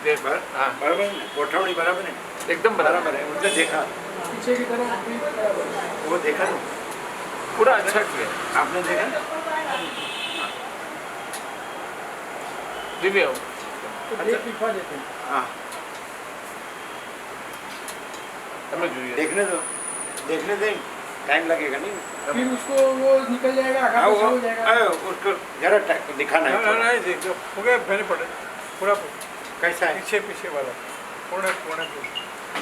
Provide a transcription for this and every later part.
देख हाँ बराबर है, गोठवनी बराबर है, एकदम बराबर है। उनने देखा, पीछे की तरफ वो देखा तो पूरा अच्छा किया आपने देखा। दिव्य तो देख दिखा देते हैं। हाँ તમે જોઈએ देखने दें, टाइम लगेगा नहीं। फिर उसको वो निकल जाएगा, आगे हाँ, पीछे हो जाएगा। उसको जरा दिखाना है थोड़ा। नहीं देख हो गया मैंने पढ़े पूरा कैसा है, पीछे पीछे वाला पूर्ण पूर्ण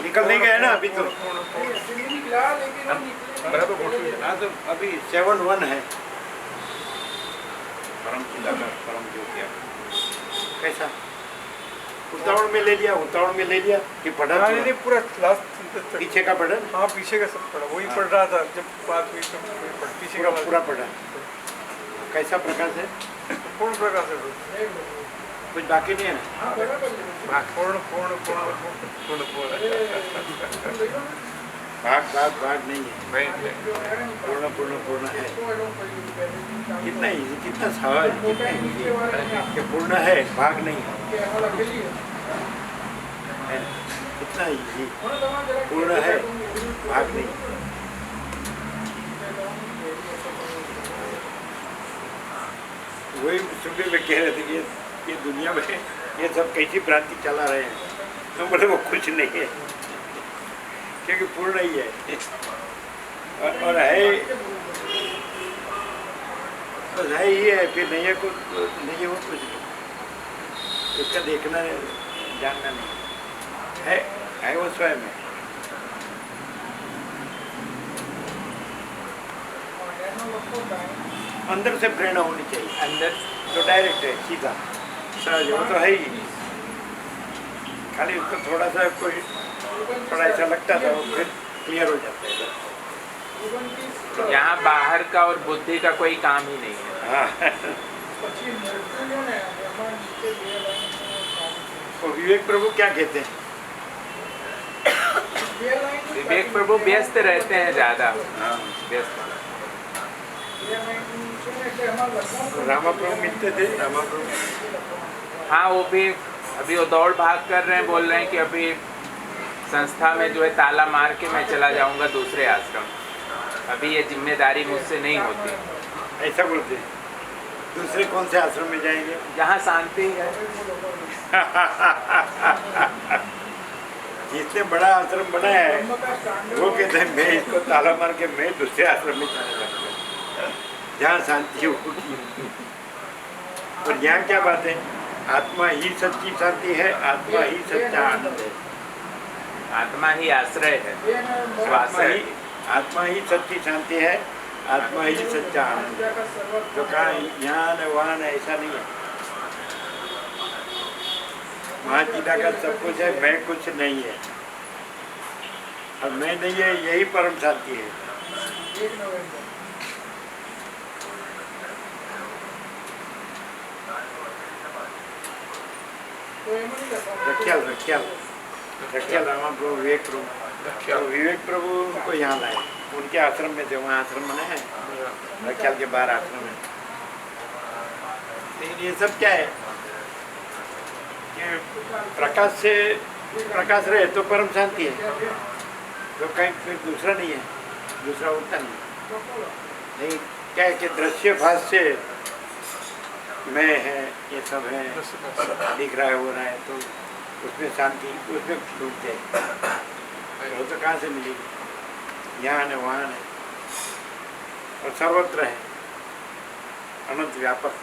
निकल नहीं गया ना अभी तो। ऐसे नहीं निकला, लेकिन वो निकले। बराबर फोटो है हाँ तो अभी 7-1 है। परम चिल्ला का परम ज्योति। कैसा उतावड़ में ले लिया, उतावड़ में ले लिया कि पढ़ा हाँ थोड़ा? नहीं पूरा लास्ट पीछे का पढ़ा, हाँ पीछे का सब पढ़ा वही हाँ। पढ़ रहा था जब बात हुई तो पीछे का पूरा पढ़ा। कैसा प्रकाश है, पूर्ण प्रकाश है कुछ बाकी नहीं है ना। हाँ, बराबर है। पूर्ण पूर्ण पूर्ण पूर्ण पूर्ण भाग भाग भाग नहीं है, नहीं पूर्ण पूर्ण पूर्ण है। कितना इजी, कितना सहज, कितना इजी कि पूर्ण है, भाग नहीं है। कितना इजी, पूर्ण है, भाग नहीं। वही सुबह में कह रहे थे कि ये दुनिया में ये सब कैसी भ्रांति चला रहे हैं, तो बोले वो कुछ नहीं है क्योंकि पूर्ण ही है और है बस है ही है, फिर नहीं है कुछ, नहीं है वो कुछ नहीं, उसका देखना जानना नहीं है वो स्वयं है। अंदर से प्रेरणा होनी चाहिए, अंदर तो डायरेक्ट है, सीधा सहज, वो तो है ही। खाली उसको थोड़ा सा कोई थोड़ा ऐसा लगता था, वो फिर क्लियर हो जाता है। यहाँ बाहर का और बुद्धि का कोई काम ही नहीं है। हाँ तो विवेक प्रभु क्या कहते हैं, विवेक प्रभु व्यस्त रहते हैं ज्यादा, हाँ व्यस्त। रामा प्रभु मिलते थे, रामा प्रभु हाँ वो भी अभी वो दौड़ भाग कर रहे हैं, बोल रहे हैं कि अभी संस्था में जो है ताला मार के मैं चला जाऊंगा दूसरे आश्रम, अभी ये जिम्मेदारी मुझसे नहीं होती। ऐसा बोलते हैं। दूसरे कौन से आश्रम में जाएंगे जहाँ शांति है। जितने बड़ा आश्रम बनाया है वो कहते हैं मैं इसको ताला मार के मैं दूसरे आश्रम में जाने लगूंगा जहाँ शांति होगी। और यहाँ क्या बात है, आत्मा ही सच्ची शांति है, आत्मा ही सच्चा आनंद है, आत्मा ही आश्रय है, स्वाश्रय। आत्मा ही सच्ची शांति है, आत्मा ही सच्चा आनंद है। जो कहा यहाँ न वहाँ न, ऐसा नहीं है। महाचिदा का सब कुछ है, मैं कुछ नहीं है, और मैं नहीं है, यही परम शांति है। रखियाल रखियाल रखियाल रामा प्रभु विवेक प्रभु, तो विवेक प्रभु उनको यहाँ लाए, उनके आश्रम में थे, वहाँ आश्रम बने हैं, रखियाल के बाहर आश्रम है। लेकिन ये सब क्या है कि प्रकाश से प्रकाश रहे तो परम शांति है, तो कहीं फिर दूसरा नहीं है, दूसरा होता नहीं। क्या है कि दृश्य भाष से मैं है, ये सब है, दिख रहा है, हो रहा है, तो उसमें शांति, उसमें डूबते हैं। वो तो कहाँ से मिलेगी, यहाँ न वहाँ न, और सर्वत्र है, अनंत व्यापक।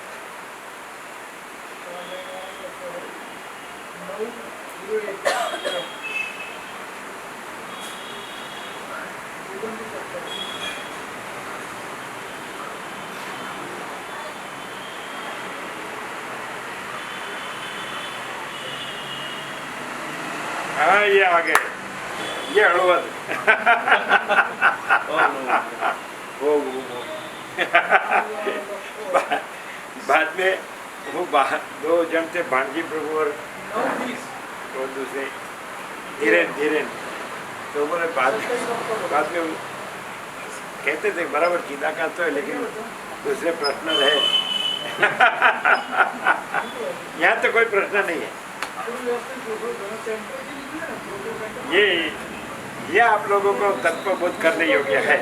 हाँ ये आ गए, ये हड़वद बाद में वो दो जन थे, भाणजी प्रभु और दूसरे धीरेन धीरेन, तो बोले बाद में कहते थे बराबर सीधा का तो है, लेकिन दूसरे प्रश्न रहे। यहाँ तो कोई प्रश्न नहीं है, ये आप लोगों को तत्वबोध करने योग्य है।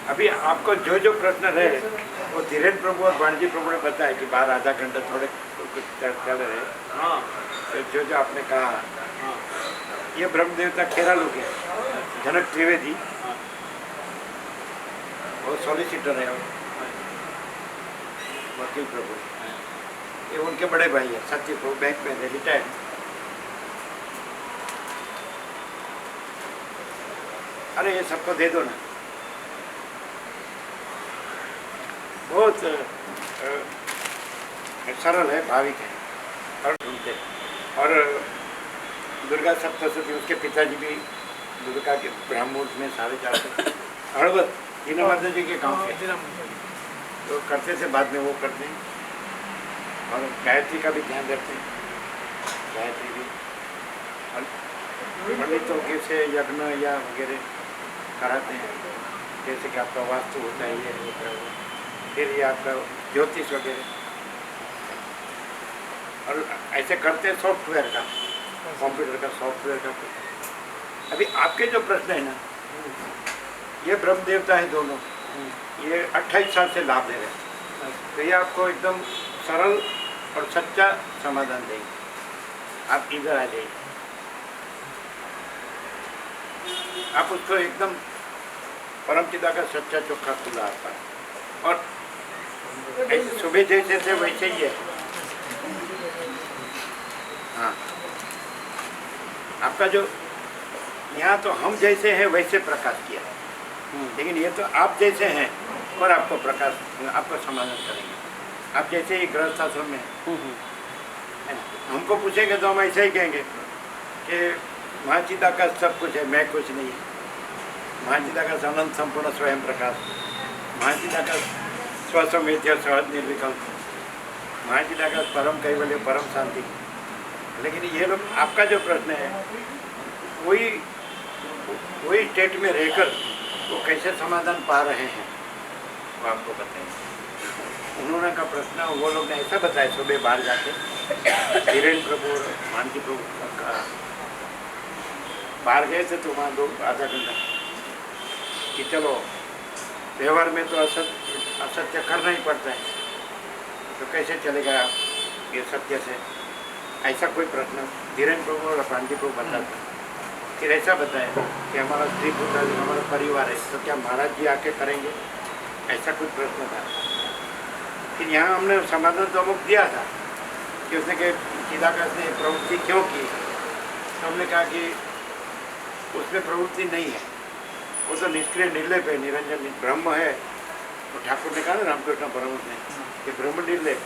अभी आपको जो जो प्रश्न रहे वो धीरेन्द्र प्रभु और वाणिज्य प्रभु ने बताया कि बाहर आधा घंटा थोड़े कुछ चल रहे। हाँ तो जो आपने कहा, ये ब्रह्म देवता खेरा लोग हैं, जनक त्रिवेदी, वो सॉलिसिटर है, वकील प्रभु, ये उनके बड़े भाई है, सत्य प्रभु बैंक में है, रिटायर्ड। अरे ये सबको दे दो ना, बहुत सरल है, भाविक है और ढूंढते। और दुर्गा सप्तशती, उसके पिताजी भी दुर्गा के ब्राह्मण में सारे जाते हड़वत दीननाथ जी के गाँव के, तो करते थे, बाद में वो करते हैं। और गायत्री का भी ध्यान रखते हैं, गायत्री भी पंडितों के से यज्ञ या वगैरह कराते हैं, जैसे कि आपका वास्तु होता है, ये होता है वो, फिर ये आपका ज्योतिष वगैरह, और ऐसे करते हैं सॉफ्टवेयर का, कंप्यूटर का सॉफ्टवेयर का। अभी आपके जो प्रश्न है ना, ये ब्रह्म देवता है दोनों, ये 28 साल से लाभ ले रहे हैं, तो ये आपको एकदम सरल और सच्चा समाधान देंगे। आप इधर आ जाइए, आप उसको एकदम परमपिता का सच्चा चोखा खुला आता है, और ऐसे सुबह जैसे थे वैसे ही है। हाँ, आपका जो यहाँ तो हम जैसे हैं वैसे प्रकाश किया, लेकिन ये तो आप जैसे हैं और आपको प्रकाश, आपको समाधान करेंगे। आप जैसे ही गृहस्थ आश्रम में हमको पूछेंगे तो हम ऐसे ही कहेंगे कि महाचिता का सब कुछ है, मैं कुछ नहीं है। महाचिता का अनंत संपूर्ण स्वयं प्रकाश, महाचिता का स्वसमेध्य सहज निर्विकल्प, महाचिता का परम कैवल्य, परम शांति। लेकिन ये लोग, आपका जो प्रश्न है वही स्टेट में रहकर वो कैसे समाधान पा रहे हैं वो आपको बताएंगे। उन्होंने का प्रश्न वो लोग ने ऐसा बताया, सुबह बाहर जाके धीरेन्द्र प्रभु और मानकी प्रभु का बाहर गए थे, तो वहाँ लोग आधा घंटा कि चलो व्यवहार में तो असत्य करना ही पड़ता है, तो कैसे चलेगा ये सत्य से, ऐसा कोई प्रश्न धीरेन्द्र प्रभु और मानकी प्रभु बताता। फिर ऐसा बताया कि हमारा स्त्री पुत्र, हमारा परिवार है, तो क्या महाराज जी आके करेंगे, ऐसा कुछ प्रश्न था। फिर यहाँ हमने समाधान तो अमुक दिया था कि उसने के चिदाकाश ने प्रवृत्ति क्यों की, तो हमने कहा कि उसमें प्रवृत्ति नहीं है, वो तो निष्क्रिय निर्लेप है, निरंजन ब्रह्म है। तो ठाकुर ने कहा ना रामकृष्ण परमहंस ने कि ब्रह्म निर्लेप,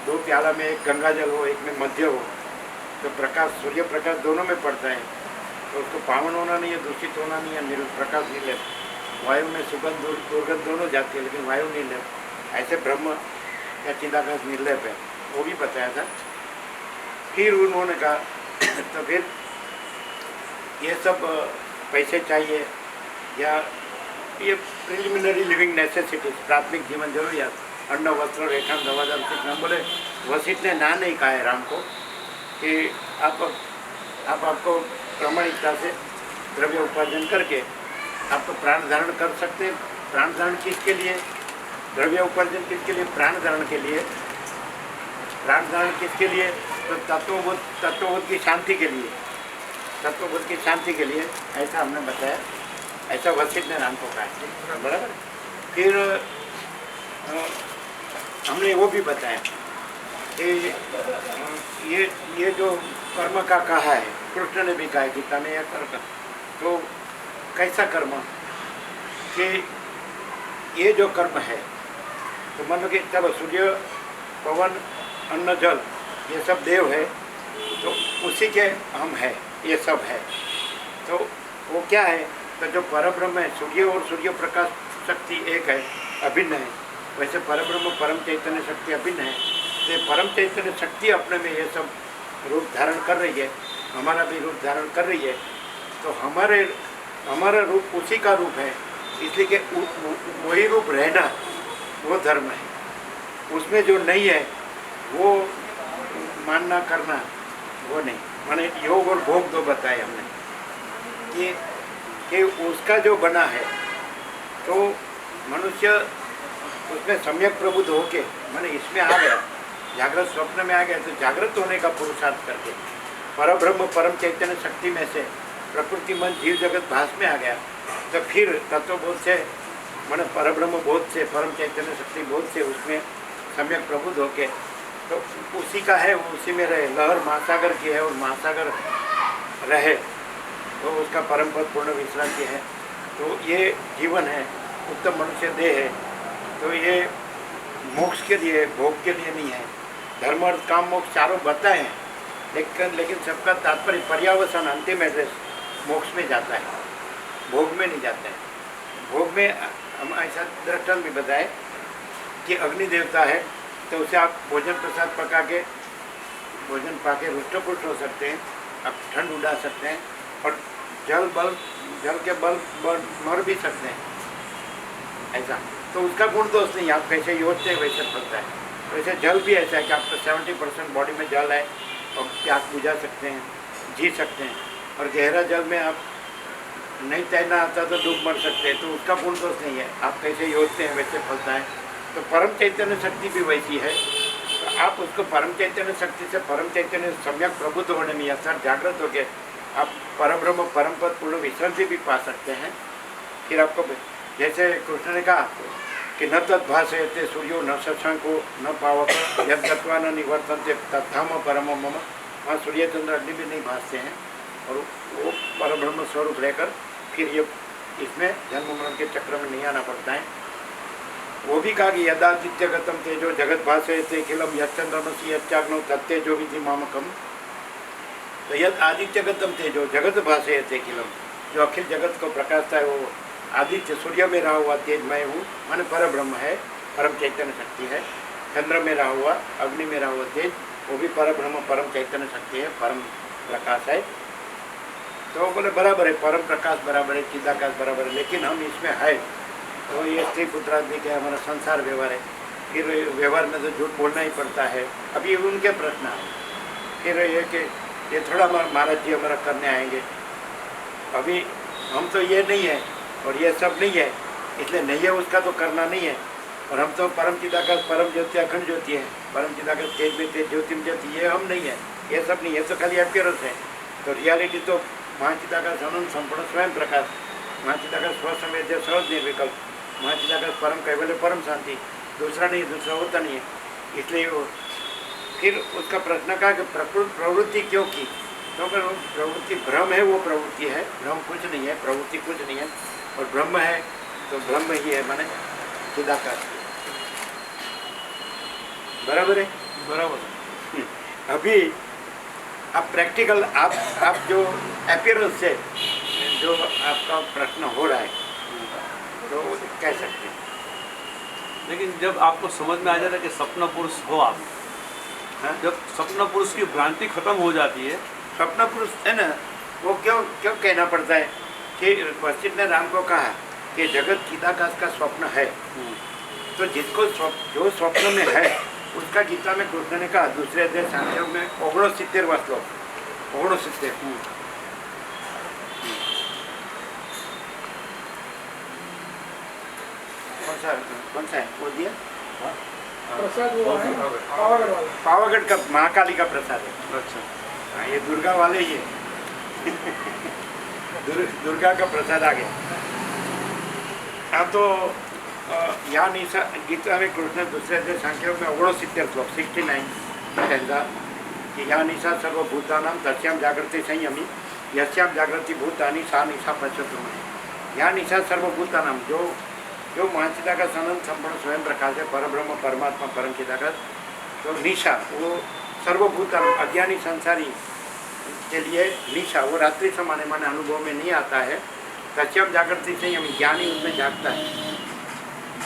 दो प्याला में एक गंगा जल हो, एक में मध्य हो, तो प्रकाश, सूर्य प्रकाश दोनों में पड़ता है, तो उसको पावन होना नहीं है, दूषित होना नहीं है, प्रकाश निर्लेप। वायु में सुगंध दुर्गंध दोनों जाती है, लेकिन वायु निर्लेप। ऐसे ब्रह्म या चिदाकाश निर्लेप है, वो भी बताया था। फिर उन्होंने कहा तो फिर ये सब पैसे चाहिए या ये प्रिलिमिनरी लिविंग नेसेसिटीज, प्राथमिक जीवन जरूरियात, अन्न वस्त्र रेखान दवादान सीखना। बोले वशिष्ठ ने ना नहीं कहा है राम को कि आपको प्रामाणिकता से द्रव्य उपार्जन करके आप तो प्राण धारण कर सकते हैं। प्राण धारण किसके लिए, द्रव्य उपार्जन किसके लिए, प्राण धारण के लिए। प्राण धारण किसके लिए, तो तत्वबोध की शांति के लिए, तत्वबोध की शांति के लिए, ऐसा हमने बताया। ऐसा वशिष्ठ ने राम को कहा, बराबर। फिर हमने वो भी बताया कि ये जो कर्म का कहा है, कृष्ण ने भी कहा है गीता में, यह कर्म तो कैसा कर्म कि ये जो कर्म है, तो मान लो कि चलो सूर्य पवन अन्न जल ये सब देव है, तो उसी के हम है, ये सब है। तो वो क्या है, तो जो परब्रह्म है, सूर्य और सूर्य प्रकाश शक्ति एक है, अभिन्न है। वैसे परब्रह्म परम चैतन्य शक्ति अभिन्न है। तो परम चैतन्य शक्ति अपने में ये सब रूप धारण कर रही है, हमारा भी रूप धारण कर रही है। तो हमारा रूप उसी का रूप है, इसलिए कि वही रूप रहना वो धर्म है। उसमें जो नहीं है वो मानना करना वो नहीं। माने योग और भोग दो बताए हमने कि उसका जो बना है तो मनुष्य उसमें सम्यक प्रबुद्ध होके माने इसमें आ गया, जागृत स्वप्न में आ गया, तो जागृत होने का पुरुषार्थ करके परब्रह्म परम चैतन्य शक्ति में से प्रकृति मन जीव जगत भास में आ गया, तो फिर तत्वबोध से माने परब्रह्म बोध से परम चैतन्य शक्ति बोध से उसमें सम्यक प्रबुद्ध होके तो उसी का है, वो उसी में रहे। लहर महासागर की है और महासागर रहे तो उसका परम पद पूर्ण विश्रांति है। तो ये जीवन है, उत्तम मनुष्य देह है, तो ये मोक्ष के लिए भोग के लिए नहीं है। धर्म अर्थ काम मोक्ष चारों बताए हैं, लेकिन सबका तात्पर्य पर्यावसान अंतिम एड्रेस मोक्ष में जाता है, भोग में नहीं जाता है। भोग में हम ऐसा दृष्टांत भी बताए कि अग्नि देवता है तो उसे आप भोजन प्रसाद पका के भोजन पाके रुष्ट पुष्ट हो सकते हैं, आप ठंड उड़ा सकते हैं, और जल के बल मर भी सकते हैं ऐसा। तो उसका गुण दोष नहीं, आप कैसे योजते हैं वैसे फलता है। वैसे जल भी ऐसा है कि आपका 70% बॉडी में जल है और प्यास बुझा सकते हैं, जी सकते हैं, और गहरा जल में आप नहीं तैरना आता तो डूब मर सकते हैं, तो उसका गुण दोष नहीं है, आप कैसे योजते हैं वैसे फलता है। तो परम चैतन्य शक्ति भी वैसी है, तो आप उसको परम चैतन्य शक्ति से परम चैतन्य सम्यक प्रबुद्ध होने में असर जागृत होकर आप परब्रह्म परम पद पूर्ण विश्रांति भी पा सकते हैं। फिर आपको जैसे कृष्ण ने कहा कि न तद्भाषयते सूर्यो न शशांको न पावक यद गत्वा न निवर्तन्ते तत्थाम परम मम। वहाँ सूर्य चंद्र अग्नि भी नहीं भासते हैं, और वो परब्रह्म स्वरूप रहकर फिर ये इसमें जन्म मरण के चक्र में नहीं आना पड़ता है। वो भी कहा कि यदादित्य गतम तेजो जगत भाषयते किलम यच्चंद्रमसी यच्चाग्नौ तत्तेजो विधि मामकम। तो यद आदित्य गतम तेजो जगत भाषयते किलम, जो अखिल जगत को प्रकाशता है वो आदित्य सूर्य में रहा हुआ तेज मैं हूँ, माने पर ब्रह्म है, परम चैतन्य शक्ति है। चंद्र में रहा हुआ अग्नि में रहा हुआ तेज वो भी पर ब्रह्म परम चैतन्य शक्ति है, परम प्रकाश है। तो वो बोले बराबर है, परम प्रकाश बराबर है, चिदाकाश बराबर है, लेकिन हम इसमें है तो ये स्त्री पुत्रादि के हमारा संसार व्यवहार है, फिर व्यवहार में तो झूठ बोलना ही पड़ता है। अभी उनके प्रश्न आए, फिर ये कि ये थोड़ा महाराज जी हमारा करने आएंगे, अभी हम तो ये नहीं है और ये सब नहीं है, इसलिए नहीं है उसका तो करना नहीं है। और हम तो परम चिदाकाश परम ज्योति अखंड ज्योति है, परम चिदाकाश तेज में तेज ज्योति में ज्योति, ये हम नहीं है, ये सब नहीं है, तो खाली अपियरेंस है। तो रियलिटी तो महाचिदाकाश अनंत संपूर्ण स्वयं प्रकाश, महाचिदाकाश स्वसंवेद्य सहज निर्विकल्प, महाचिदाकाश परम कैवल्य परम शांति, दूसरा नहीं, दूसरा होता नहीं है। इसलिए वो फिर उसका प्रश्न कहा कि प्रवृत्ति क्यों की, तो अगर प्रवृत्ति भ्रम है, वो प्रवृत्ति है, भ्रम कुछ नहीं है, प्रवृत्ति कुछ नहीं है, और ब्रह्म है तो ब्रह्म ही है, माने चिदाकाश। बराबर है, बराबर। अभी अब प्रैक्टिकल आप जो अपीयरेंस से जो आपका प्रश्न हो रहा है तो कह सकते हैं। लेकिन जब आपको समझ में आ जाता है कि स्वप्न पुरुष हो आप, हाँ? जब स्वप्न पुरुष की भ्रांति खत्म हो जाती है, स्वप्न पुरुष है ना, वो क्यों कहना पड़ता है कि वशिष्ठ ने राम को कहा कि जगत चिदाकाश का स्वप्न है, तो जिसको जो स्वप्न में है उसका गीता में कृष्ण ने कहा दूसरे अध्याय सांख्य में 69वां श्लोक 69 कौन सा है वो दिया प्रसाद वो है पावागढ़ वाला। पावागढ़ का महाकाली का प्रसाद है। अच्छा, हाँ, ये दुर्गा वाले ही है दुर्गा का प्रसाद आ गया। अब तो यहाँ निशा गीता में कृष्ण दूसरे अध्याय सांख्य में 69 श्लोक 69 कहता कि यहाँ निशा सर्वभूतानां तस्याम जागृति संयमी यस्याम जागृति भूतानि सा निशा पश्यतु। यहाँ निशा सर्वभूतानां जो महाचिदाकाश अनंत संपूर्ण स्वयं प्रकाश है, परब्रह्म परमात्मा परम चिदाकाश, तो निशा वो सर्वभूतानां अज्ञानी संसारी के लिए निशा वो रात्रि समाने माने अनुभव में नहीं आता है। सत्यम जागृति से हम ज्ञानी उसमें जागता है।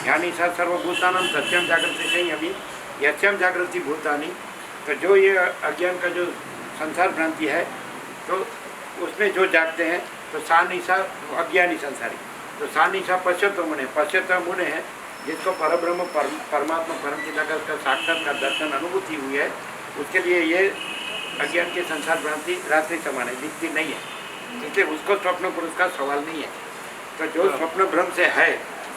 ज्ञानी सा सर्वभूतानां सत्यम जागृति से अभी यच्यम जागृति भूतानी, तो जो ये अज्ञान का जो संसार भ्रांति है तो उसमें जो जागते हैं तो सा निशा अज्ञानी संसारी, तो सा निशा पश्यत मुने है जिसको परब्रह्म परमात्मा परम चिदाकाश का साक्षात्कार दर्शन अनुभूति हुई है, उसके लिए ये अज्ञान की संसार भ्रांति रात्रि समान है, दिखती नहीं है, इसलिए उसको स्वप्न पुरुष का सवाल नहीं है। तो जो स्वप्न भ्रम से है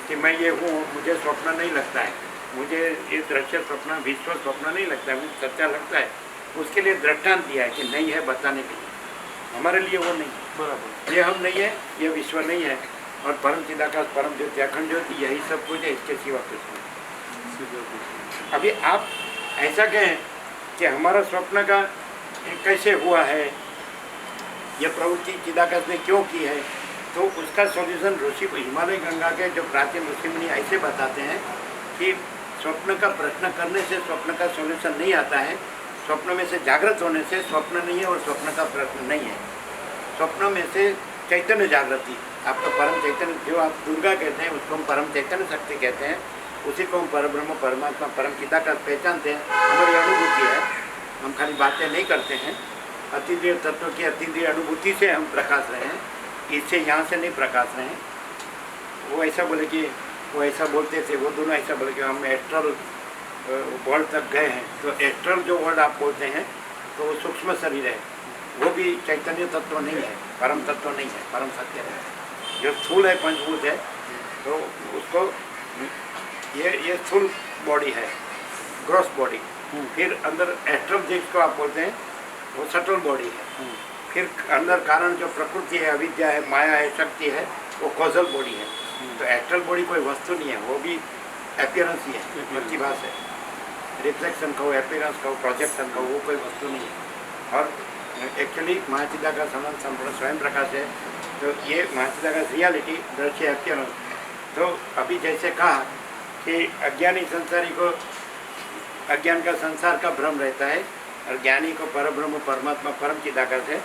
कि मैं ये हूँ, मुझे स्वप्न नहीं लगता है, मुझे ये दृश्य स्वप्न विश्व स्वप्न नहीं लगता है, मुझे सच्चा लगता है, उसके लिए दृष्टांत दिया है कि नहीं है बताने के लिए। हमारे लिए वो नहीं, बराबर। ये हम नहीं है, ये विश्व नहीं है, और परम चिदाकाश परम ज्योति अखंड ज्योति यही सब कुछ है, इसके सिवा कुछ नहीं। अभी आप ऐसा कहें कि हमारा स्वप्न का कैसे हुआ है, ये प्रवृत्ति चिदाकाश ने क्यों की है, तो उसका सॉल्यूशन ऋषि हिमालय गंगा के जो प्राचीन ऋषि मुनि ऐसे बताते हैं कि स्वप्न का प्रश्न करने से स्वप्न का सॉल्यूशन नहीं आता है, स्वप्न में से जागृत होने से स्वप्न नहीं है और स्वप्न का प्रश्न नहीं है। स्वप्न में से चैतन्य जागृति, आपका परम चैतन्य जो आप दुर्गा कहते हैं उसको हम परम चैतन्य शक्ति कहते हैं, उसी को हम परब्रह्म परमात्मा परम चिदाकाश पहचानते हैं। हमारी अनुभूति है, हम खाली बातें नहीं करते हैं। अतीन्द्रिय तत्व की अतीन्द्रिय अनुभूति से हम प्रकाश रहे हैं, इससे यहाँ से नहीं प्रकाश रहे हैं। वो ऐसा बोले कि वो ऐसा बोलते थे, वो दोनों ऐसा बोले कि हम एस्ट्रल वर्ल्ड तक गए हैं। तो एस्ट्रल जो वर्ल्ड आप बोलते हैं तो वो सूक्ष्म शरीर है, वो भी चैतन्य तत्व नहीं है, परम तत्व नहीं है, परम सत्य है। जो स्थूल है पंचभूत है, तो उसको ये स्थूल बॉडी है, ग्रॉस बॉडी। फिर अंदर एस्ट्रल जिसको आप बोलते हैं वो सटल बॉडी है। फिर अंदर कारण जो प्रकृति है, अविद्या है, माया है, शक्ति है, वो कॉजल बॉडी है। तो एस्ट्रल बॉडी कोई वस्तु नहीं है, वो भी अपीयरेंस ही है, प्रतिभास है। रिफ्लेक्शन कहो, अपीयरेंस कहो, प्रोजेक्शन कहो, वो कोई वस्तु नहीं है। और एक्चुअली महाचिदाकाश अनंत संपूर्ण स्वयं प्रकाश है। तो ये महाचिदाकाश रियलिटी दृश्य अपीयरेंस। तो अभी जैसे कहा कि अज्ञानी संसारी को अज्ञान का संसार का भ्रम रहता है और ज्ञानी को परब्रह्म परमात्मा परम चिदाकाश है।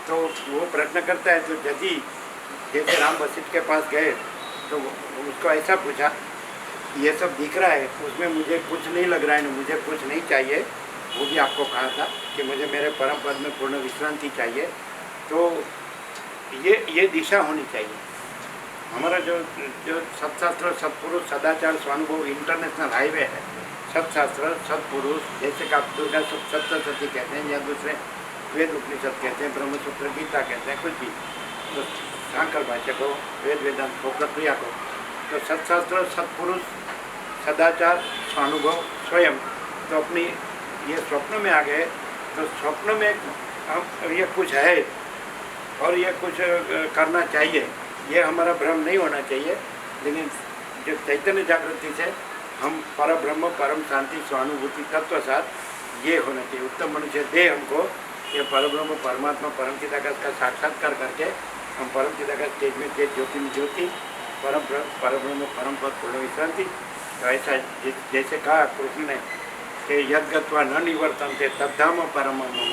तो वो प्रश्न करता है, तो यदि जैसे राम वशिष्ठ के पास गए तो उसको ऐसा पूछा, ये सब दिख रहा है, उसमें मुझे कुछ नहीं लग रहा है, मुझे कुछ नहीं चाहिए। वो भी आपको कहा था कि मुझे मेरे परम पद में पूर्ण विश्रांति चाहिए। तो ये दिशा होनी चाहिए। हमारा जो सत्शास्त्र सत्पुरुष सदाचार स्वानुभव इंटरनेशनल हाईवे है, सत्शास्त्र सत्पुरुष, जैसे कि आप दुर्गा सप्तशती कहते हैं या दूसरे वेद उपनिषद कहते हैं, ब्रह्मसूत्र गीता कहते हैं, कुछ भी, तो शांकर भाष्य को, वेद वेदांत को, प्रक्रिया को, तो सत्शास्त्र सत्पुरुष सदाचार स्वानुभव स्वयं। तो अपनी ये स्वप्न में आ गए, तो स्वप्न में हम ये कुछ है और ये कुछ करना चाहिए, ये हमारा भ्रम नहीं होना चाहिए। लेकिन जो चैतन्य जागृति से हम परब्रह्म परम शांति स्वानुभूति तत्व साथ ये होना चाहिए। उत्तम मनुष्य दे हमको ये परब्रह्म परमात्मा परम चिदाकाश का साक्षात्कार करके हम परम चिदाकाश तेज में तेज ज्योति में ज्योति परब्रह्म परम पद पूर्ण विश्रांति। तो ऐसा जैसे कहा कृष्ण ने कि यद्गत्वा न निवर्तन्ते तद्धाम परम मम।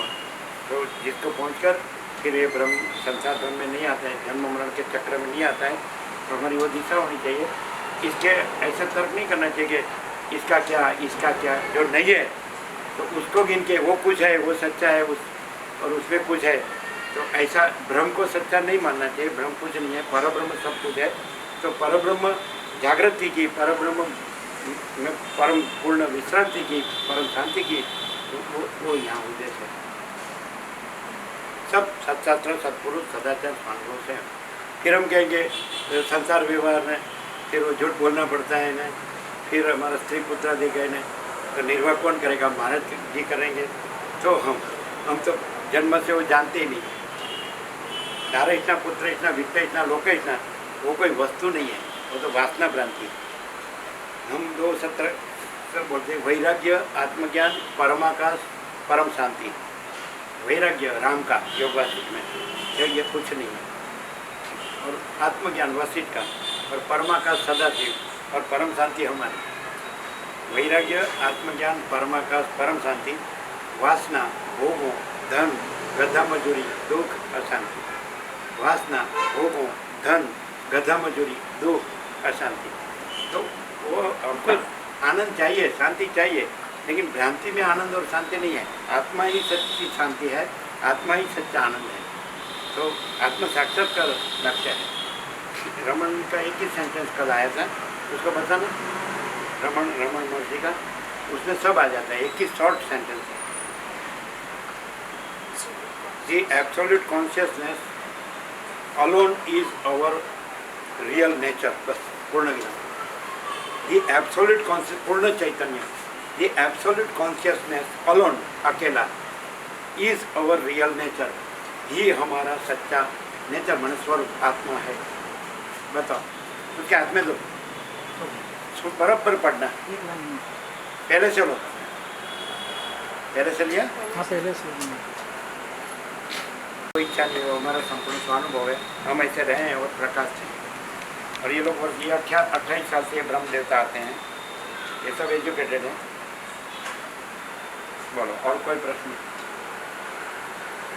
तो जिसको पहुँचकर फिर ये ब्रह्म संसार धर्म में नहीं आता है, जन्म मरण के चक्र में नहीं आता है, तो हमारी वो दिशा होनी चाहिए। इसके ऐसा तर्क नहीं करना चाहिए कि इसका क्या जो नहीं है तो उसको गिन के वो कुछ है, वो सच्चा है, और उसमें कुछ है, तो ऐसा भ्रम को सच्चा नहीं मानना चाहिए। भ्रम कुछ नहीं है, परब्रह्म सब कुछ है। तो परब्रह्म जागृति की, परब्रह्म में परम पूर्ण विश्रांति की, परम शांति की, तो वो यहाँ उद्देश्य है। सब सत्शास्त्र सत्पुरुष सदाचार स्वानुभव से। फिर हम कहेंगे संसार व्यवहार में फिर वो झूठ बोलना पड़ता है ना, फिर हमारा स्त्री पुत्र आदि गए ना, तो निर्वाह कौन करेगा? महाराज जी करेंगे। तो हम तो जन्म से वो जानते ही नहीं। धारा इतना पुत्र इतना वित्त इतना लोक इतना, वो कोई वस्तु नहीं है, वो तो वासना भ्रांति। हम 2:17 बोलते हैं वैराग्य आत्मज्ञान परमाकाश परम शांति। वैराग्य राम का योग वासिष्ठ में ये कुछ नहीं है, और आत्मज्ञान वशिष्ठ का, और परमाकाश सदाशिव, और परम शांति हमारी। वैराग्य आत्मज्ञान परमाकाश परम शांति, वासना भोगों धन गधा मजूरी दुख अशांति। वासना भोगों धन गधा मजूरी दुख अशांति। तो वो हमको आनंद चाहिए, शांति चाहिए, लेकिन भ्रांति में आनंद और शांति नहीं है। आत्मा ही सच्ची शांति है, आत्मा ही सच्चा आनंद है। तो आत्म साक्षात्कार लक्ष्य है। रमन का एक ही सेंटेंस कल आया था, उसको बताना। रमन महर्षि का, उसमें सब आ जाता है, एक ही शॉर्ट सेंटेंस है। The absolute consciousness alone is our real nature. बस पूर्ण विराम। The absolute पूर्ण चैतन्य, the absolute consciousness alone, अकेला, is our real nature, ही हमारा सच्चा नेचर, मन स्वरूप आत्मा है। बताओ, उसके हाथ में दो, बराबर पढ़ना। पहले चलो, पहले से लिया। हाँ पहले से कोई इच्छा नहीं हो, हमारा संपूर्ण स्वानुभव है, हम ऐसे रहे हैं और प्रकाश से। और ये लोग वर्ष 28 साल से ब्रह्म देवता आते हैं, ये सब एजुकेटेड हैं। बोलो, और कोई प्रश्न?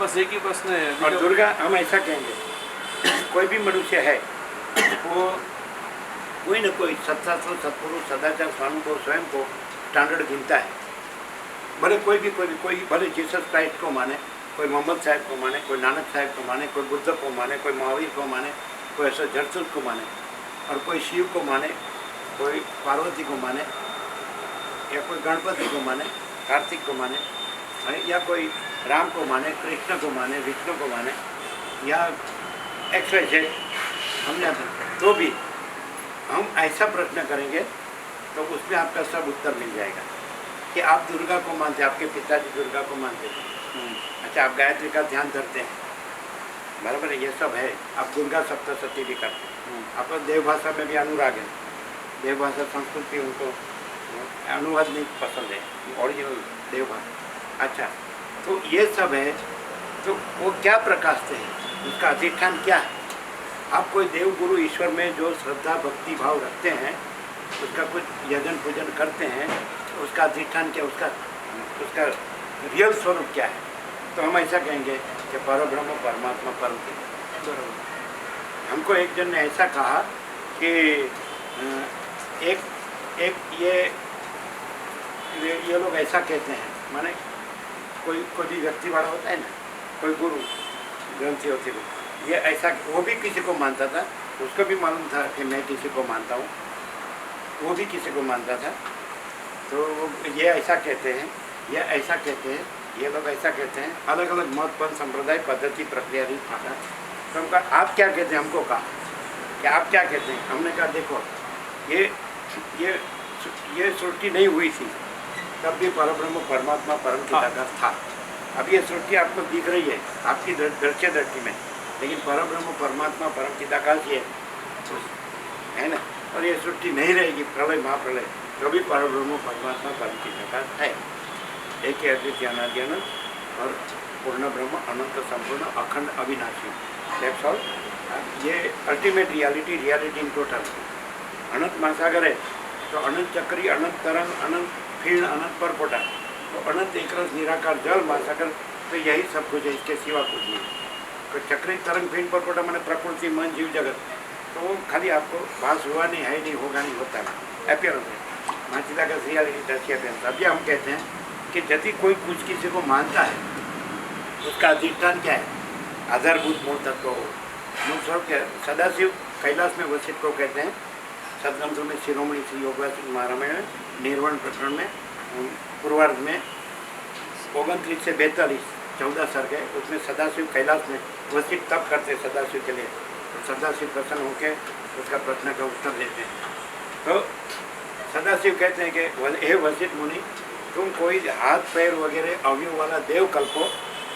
बस एक ही प्रश्न है। और दुर्गा, हम ऐसा कहेंगे, कोई भी मनुष्य है वो कोई न कोई सत्शास्त्र, सत्पुरुष, सदाचार, स्वानुभव स्वयं को स्टैंडर्ड गिनता है। भले कोई भले जीसस क्राइस्ट को माने, कोई मोहम्मद साहब को माने, कोई नानक साहब को माने, कोई बुद्ध को माने, कोई महावीर को माने, कोई ऐसा जरसुद को माने, और कोई शिव को माने, कोई पार्वती को माने, या कोई गणपति को माने, कार्तिक को माने, या कोई राम को माने, कृष्ण को माने, विष्णु को माने, या XYZ, हमने तो भी हम ऐसा प्रश्न करेंगे तो उसमें आपका सब उत्तर मिल जाएगा कि आप दुर्गा को मानते, आपके पिताजी दुर्गा को मानते हैं। अच्छा, आप गायत्री का ध्यान धरते हैं, बराबर है, ये सब है। आप दुर्गा सप्तशती भी करते हैं। आपको देवभाषा में भी अनुराग है, देवभाषा संस्कृति उनको अनुवाद नहीं पसंद है, ओरिजिनल देवभाषा। अच्छा, तो ये सब है, तो वो क्या प्रकाशते हैं, उसका अधिष्ठान क्या है? आप कोई देव गुरु ईश्वर में जो श्रद्धा भक्ति भाव रखते हैं, उसका कुछ यजन पूजन करते हैं, तो उसका अधिष्ठान क्या, उसका रियल स्वरूप क्या है? तो हम ऐसा कहेंगे कि परब्रह्म परमात्मा परम पिता। हमको एक जन ने ऐसा कहा कि एक ये लोग ऐसा कहते हैं, माने कोई भी व्यक्ति बड़ा होता है ना, कोई गुरु ग्रंथी होती है, ये ऐसा, वो भी किसी को मानता था, उसको भी मालूम था कि मैं किसी को मानता हूँ, वो भी किसी को मानता था। तो ये ऐसा कहते हैं, ये ऐसा कहते हैं, ये लोग ऐसा कहते हैं, अलग अलग मत, पंथ, संप्रदाय, पद्धति, प्रक्रिया, रीत, भाषा। तो हम कहा, आप क्या कहते हैं? हमको कहा कि आप क्या कहते हैं? हमने कहा, देखो, ये सृष्टि नहीं हुई थी तब भी परब्रह्म परमात्मा परम पिता का था। अब ये सृष्टि आपको दिख रही है आपकी दृष्टि में, लेकिन परब्रह्म परमात्मा परम पिता का है ना। और ये सृष्टि नहीं रहेगी, प्रलय महाप्रलय, तो भी परब्रह्म परमात्मा परम पिता का है। एक ही अद्वितीय अनादि अनंत और पूर्ण ब्रह्म, अनंत, संपूर्ण, अखंड, अविनाशी। That's all. ये अल्टीमेट रियलिटी इन टोटल। अनंत महासागर है तो अनंत चक्री, अनंत तरंग, अनंत फीण, अनंत परपोटा, तो अनंत एक रस निराकार जल महासागर, तो यही सब कुछ है, इसके सिवा कुछ नहीं। तो चक्री, तरंग, फीण, परपोटा मैंने प्रकृति, मन, जीव जगत, तो वो खाली आपको भास हुआ नहीं, है नहीं, होगा नहीं, होता है, अपियरेंस है। माचिदा का रियलिटी दर्शी अपियरेंस। अभी हम कहते हैं कि यदि कोई कुछ किसी को मानता है, उसका अधिष्ठान क्या है? आधारभूत मूल तत्व हो। मूल स्वरूप क्या है? सदाशिव कैलाश में वशिष्ठ को कहते हैं। सदग्रंथों में शिरोमणि श्री योगवासिक महारामायण में निर्वाण प्रकरण में पूर्वार्ध में 29 से 42 14 सर्ग है, उसमें सदाशिव कैलाश में वशिष्ठ तप करते हैं सदाशिव के लिए, तो सदाशिव प्रसन्न होकर उसका प्रश्न का उत्तर देते हैं। तो सदाशिव कहते हैं कि हे वशिष्ठ मुनि, तुम कोई हाथ पैर वगैरह अवयव वाला देव कल्पो,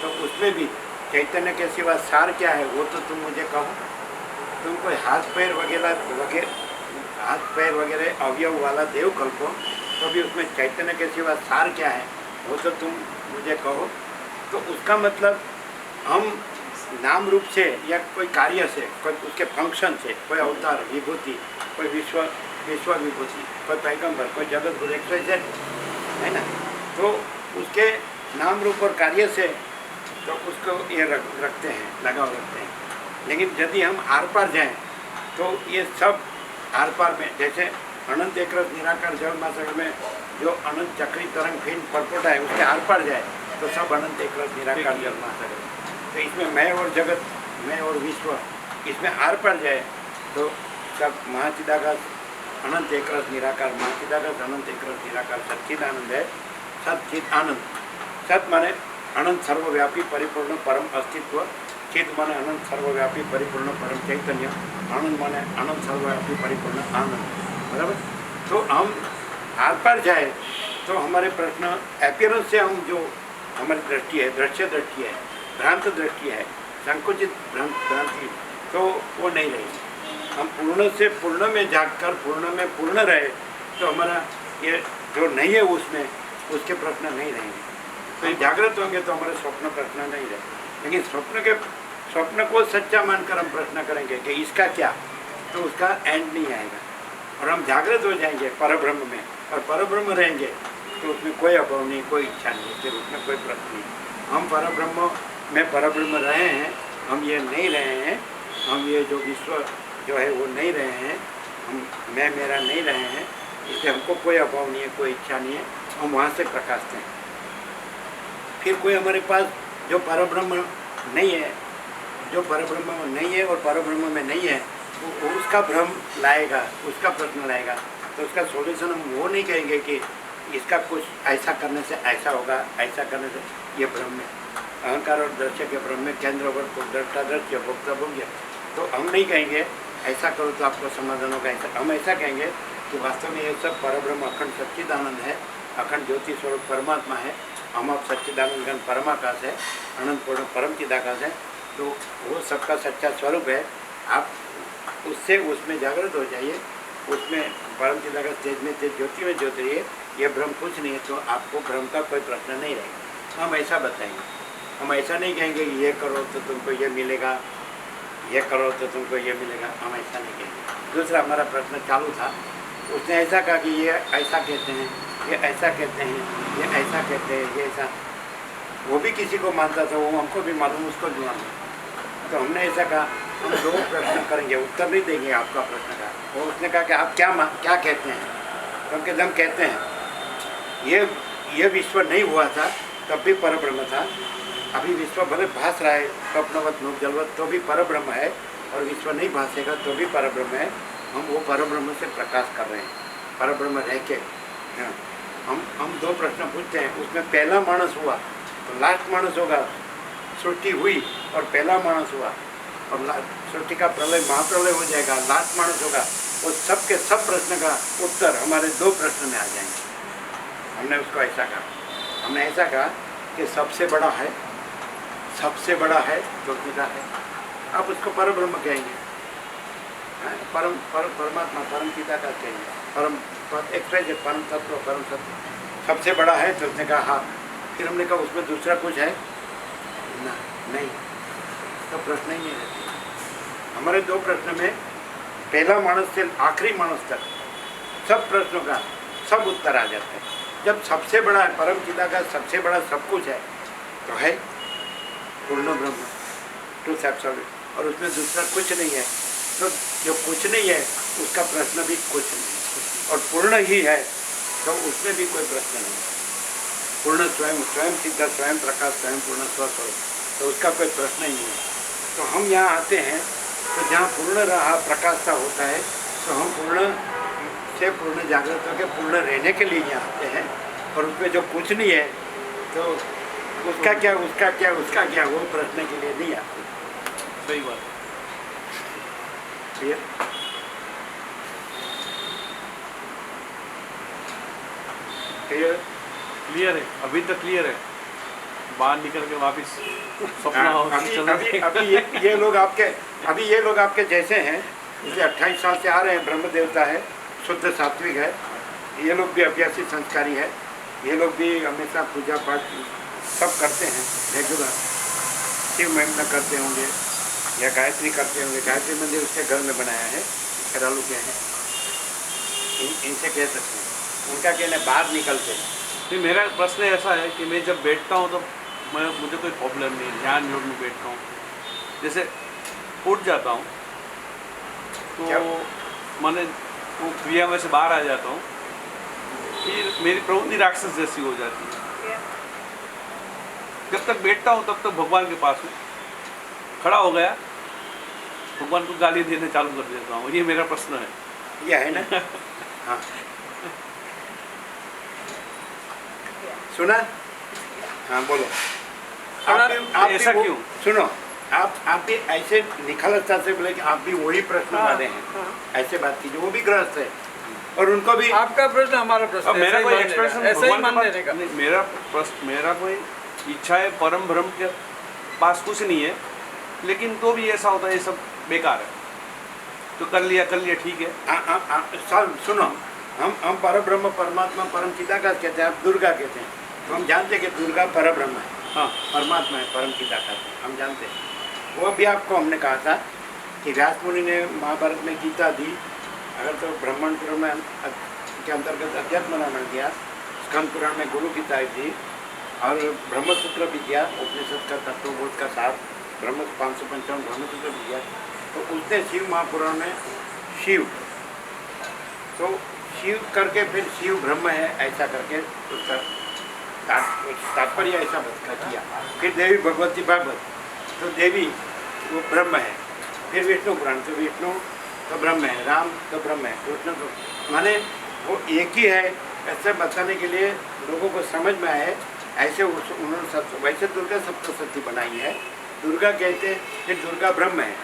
तो उसमें भी चैतन्य के सिवा सार क्या है वो तो तुम मुझे कहो। तुम कोई हाथ पैर वगैरह अवयव वाला देव कल्पो, तो भी उसमें चैतन्य के सिवा सार क्या है वो तो तुम मुझे कहो। तो उसका मतलब हम नाम रूप से या कोई कार्य से, कोई उसके फंक्शन से, कोई अवतार विभूति, कोई विश्व विभूति, कोई पैगंबर, कोई जगत गुरु XYZ है ना, तो उसके नाम रूप और कार्य से तो उसको ये रखते हैं, लगाव रखते हैं। लेकिन यदि हम आर पार जाएँ तो ये सब आर पार में, जैसे अनंत एक रस निराकार जल महासागर में जो अनंत चक्री तरंग फीण परपोटा है, उसके आर पार जाए तो सब अनंत एक रस निराकार जल महासागर। तो इसमें मैं और जगत, मैं और विश्व, इसमें आर पार जाए तो सब महाचिदाकाश अनंत एक रस निराकार, महाचिदाकाश अनंत एक रस निराकार सच्चिद आनंद है। सच्चिद आनंद, सत माने अनंत सर्वव्यापी परिपूर्ण परम अस्तित्व, चिद माने अनंत सर्वव्यापी परिपूर्ण परम चैतन्य, आनंद माने अनंत सर्वव्यापी परिपूर्ण आनंद। बराबर। तो हम आर पार जाए तो हमारे प्रश्न अपीयरेंस से हम जो हमारी दृष्टि है, दृश्य दृष्टि है, भ्रांत दृष्टि है, संकुचित भ्रांति, तो वो नहीं रहेगी। हम पूर्ण से पूर्ण में जाकर पूर्ण में पूर्ण रहे तो हमारा ये जो नहीं है उसमें उसके प्रश्न नहीं रहेंगे। तो जागृत होंगे तो हमारे स्वप्न प्रश्न नहीं रहे। लेकिन स्वप्न को सच्चा मानकर हम प्रश्न करेंगे कि इसका क्या, तो उसका एंड नहीं आएगा। और हम जागृत हो जाएंगे परब्रह्म में और परब्रह्म रहेंगे तो उसमें कोई अभाव नहीं, कोई इच्छा नहीं, उसके रूप में कोई प्रश्न नहीं। हम परब्रह्म में परब्रह्म रहे हैं, हम ये नहीं रहे हैं, हम ये जो विश्व जो है वो नहीं रहे हैं, हम मैं मेरा नहीं रहे हैं, इसलिए हमको कोई अभाव नहीं है, कोई इच्छा नहीं है, हम वहाँ से प्रकाशते हैं। फिर कोई हमारे पास जो परब्रह्म नहीं है, जो परब्रह्म नहीं है और परब्रह्म में नहीं है, वो उसका भ्रम लाएगा, उसका प्रश्न लाएगा, तो उसका सॉल्यूशन हम वो नहीं कहेंगे कि इसका कुछ ऐसा करने से ऐसा होगा, ऐसा करने से ये भ्रम में अहंकार और दृश्य के भ्रम में केंद्र और दृष्टा दृश्य भोक्ता भोग्य, तो हम नहीं कहेंगे ऐसा करो तो आपको समाधान होगा। ऐसा हम ऐसा कहेंगे कि वास्तव में ये सब परब्रह्म अखंड सच्चिदानंद है, अखंड ज्योति स्वरूप परमात्मा है, हम आप सच्चिदानंद घन परमाकाश है, अनंत पूर्ण परम चिदाकाश है, तो वो सबका सच्चा स्वरूप है। आप उससे उसमें जागृत हो जाइए, उसमें परम चिदाकाश तेज में तेज ज्योति में ज्योति रहिए। ये भ्रम कुछ नहीं है, तो आपको भ्रम का कोई प्रश्न नहीं रहेगा। हम ऐसा बताएंगे, हम ऐसा नहीं कहेंगे कि ये करो तो तुमको ये मिलेगा, ये करो तो तुमको ये मिलेगा, हम ऐसा नहीं कहेंगे। दूसरा हमारा प्रश्न चालू था, उसने ऐसा कहा कि ये ऐसा कहते हैं, ये ऐसा कहते हैं, ये ऐसा कहते हैं, ये ऐसा, वो भी किसी को मानता था, वो हमको भी मालूम, उसको भी मालूम। तो हमने ऐसा कहा हम दो प्रश्न करेंगे, उत्तर नहीं देंगे आपका प्रश्न का। वो उसने कहा कि आप क्या कहते हैं? क्योंकि हम कहते हैं ये विश्व नहीं हुआ था तब भी परब्रह्म था, अभी विश्व भले भास रहा है स्वप्नवत नूक जलवत तो भी परब्रह्म है, और विश्व नहीं भासेगा तो भी परब्रह्म है। हम वो परब्रह्म से प्रकाश कर रहे हैं, परब्रह्म रह के। हम दो प्रश्न पूछते हैं, उसमें पहला मानस हुआ तो लास्ट मानस होगा, सृष्टि हुई और पहला मानस हुआ और सृष्टि का प्रलय महाप्रलय हो जाएगा, लास्ट मानस होगा, वो सब के सब प्रश्न का उत्तर हमारे दो प्रश्न में आ जाएंगे। हमने उसको ऐसा कहा, हमने ऐसा कहा कि सबसे बड़ा है जो पिता है, आप उसको परब्रह्म कहेंगे, परमात्मा परम पिता का कहेंगे, परम एक्सप्रेस परम तत्व परम सत्य सबसे बड़ा है। तो उसने कहा हाँ। फिर हमने कहा उसमें दूसरा कुछ है ना? नहीं, तो प्रश्न ही नहीं रहते। हमारे दो प्रश्न में पहला मानस से आखिरी मानस तक सब प्रश्नों का सब उत्तर आ जाता है। जब सबसे बड़ा है परम पिता का, सबसे बड़ा सब कुछ है, तो है पूर्ण ब्रह्म, ट्रूथ एब्सोल्यूट, और उसमें दूसरा कुछ नहीं है। तो जो कुछ नहीं है उसका प्रश्न भी कुछ नहीं, और पूर्ण ही है तो उसमें भी कोई प्रश्न नहीं। पूर्ण स्वयं सिद्ध, स्वयं प्रकाश, स्वयं पूर्ण स्वस्वरूप, तो उसका कोई प्रश्न ही नहीं है। तो हम यहाँ आते हैं तो जहाँ पूर्ण रहा प्रकाशता होता है, तो हम पूर्ण से पूर्ण जागृत होकर पूर्ण रहने के लिए यहाँ आते हैं, और उसमें जो कुछ नहीं है तो उसका क्या वो प्रश्न के लिए नहीं आते। सही बात। क्लियर? क्लियर है, अभी तक क्लियर है। बाहर निकल के वापिस सपना हो अभी ये लोग आपके जैसे हैं, जैसे 28 साल से आ रहे हैं, ब्रह्म देवता है, शुद्ध सात्विक है, ये लोग भी अभ्यासी संस्कारी है, ये लोग भी हमेशा पूजा पाठ सब करते हैं रेगुलर, शिव महिमा करते होंगे या गायत्री करते होंगे। गायत्री मंदिर उसके घर में बनाया है, खेरालू के हैं, इनसे कह सकते हैं। उनका कहना बाहर निकलते हैं। नहीं, मेरा प्रश्न ऐसा है कि मैं जब बैठता हूँ तो मुझे कोई प्रॉब्लम नहीं, ध्यान योग में बैठता हूँ, जैसे उठ जाता हूँ तो मैंने वो क्रिया में से बाहर आ जाता हूँ, फिर मेरी प्रवृत्ति राक्षस जैसी हो जाती है। जब तक बैठता हूँ तब तक भगवान के पास में खड़ा हो गया, भगवान को गाली देने चालू कर देता हूँ, ये मेरा प्रश्न है। ये है ना। हाँ सुना। हाँ बोलो। आप ऐसा भी क्यों? सुनो, आप भी ऐसे निखलता से बोले कि आप भी वही प्रश्न वाले हैं, ऐसे बात कीजिए। वो भी गृहस्थ है और उनको भी आपका प्रश्न हमारा प्रश्न अब है, मेरा ऐसा कोई ही एक्सप्रेशन मानने का, ऐसा ही मान लेने का। मेरा प्रश्न, मेरा कोई इच्छा है परम ब्रह्म के पास कुछ नहीं है, लेकिन तो भी ऐसा होता है ये सब बेकार है, तो कर लिया ठीक है। सब सुनो, हम पर ब्रह्म परमात्मा परम चिदाकाश कहते हैं, आप दुर्गा कहते हैं, तो हम जानते हैं कि दुर्गा पर ब्रह्म है, हाँ परमात्मा है, परम चिदाकाश है, हम जानते हैं। वो भी आपको हमने कहा था कि व्यास मुनि ने महाभारत में गीता दी, अगर तो ब्राह्मण पुराण में के अंतर्गत अध्यात्म रामायण दिया, स्कंद पुराण में गुरु गीता दी और ब्रह्मसूत्र भी दिया, उपनिषद का तत्वबोध का साथ ब्रह्म 555 ब्रह्मसूत्र भी दिया। तो उसने शिव महापुराण में शिव, तो शिव करके फिर शिव ब्रह्म है ऐसा करके उसका तात्पर्य ऐसा किया। फिर देवी भगवती भागवत, तो देवी वो ब्रह्म है। फिर विष्णु पुराण, तो विष्णु तो ब्रह्म है, राम तो ब्रह्म है, कृष्ण तो, माने वो एक ही है ऐसे बताने के लिए लोगों को समझ में आए। ऐसे उन्होंने वैसे दुर्गा सप्तशती बनाई है, दुर्गा कहते हैं कि दुर्गा ब्रह्म है,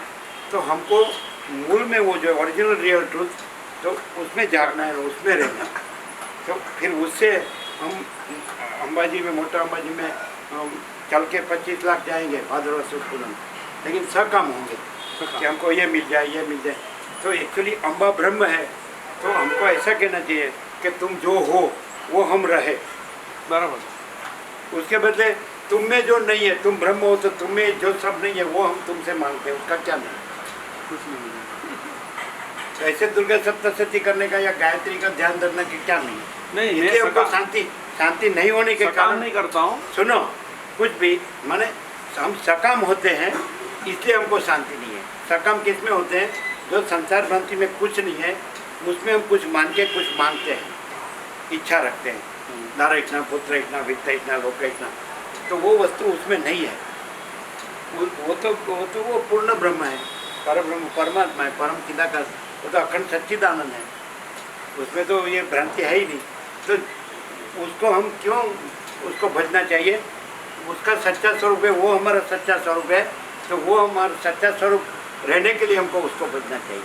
तो हमको मूल में वो जो ओरिजिनल रियल ट्रूथ, तो उसमें जागना है, उसमें रहना। तो फिर उससे हम अंबाजी में, मोटा अंबाजी में चल के 25 लाख जाएंगे भाद्रवा से पूनम, लेकिन सकाम होंगे कि हमको ये मिल जाए, ये मिल जाए। तो एक्चुअली अम्बा ब्रह्म है, तो हमको ऐसा कहना चाहिए कि तुम जो हो वो हम रहे, बराबर। उसके बदले तुम में जो नहीं है, तुम ब्रह्म हो तो तुम में जो सब नहीं है वो हम तुमसे मांगते हैं, उसका क्या नहीं? कुछ नहीं। तो ऐसे दुर्गा सप्तशती करने का या गायत्री का ध्यान रखने की क्या नहीं? नहीं, इसलिए मैं हमको शांति नहीं होने के कारण नहीं करता हूँ। सुनो, कुछ भी माने हम सकाम होते हैं इसलिए हमको शांति नहीं है। सकाम किस में होते हैं? जो संसार भ्रांति में कुछ नहीं है, उसमें हम कुछ मान के कुछ मांगते हैं, इच्छा रखते हैं, नारा इतना, पुत्र इतना, वित्त इतना, लोक इतना, तो वो वस्तु उसमें नहीं है। वो तो वो पूर्ण ब्रह्म है, पर ब्रह्म परमात्मा है, परम चिदाकाश, वो तो अखंड सच्चिदानंद है, उसमें तो ये भ्रांति है ही नहीं। तो उसको हम क्यों उसको भजना चाहिए? उसका सच्चा स्वरूप है, वो हमारा सच्चा स्वरूप है, तो वो हमारा सच्चा स्वरूप रहने के लिए हमको उसको भजना चाहिए।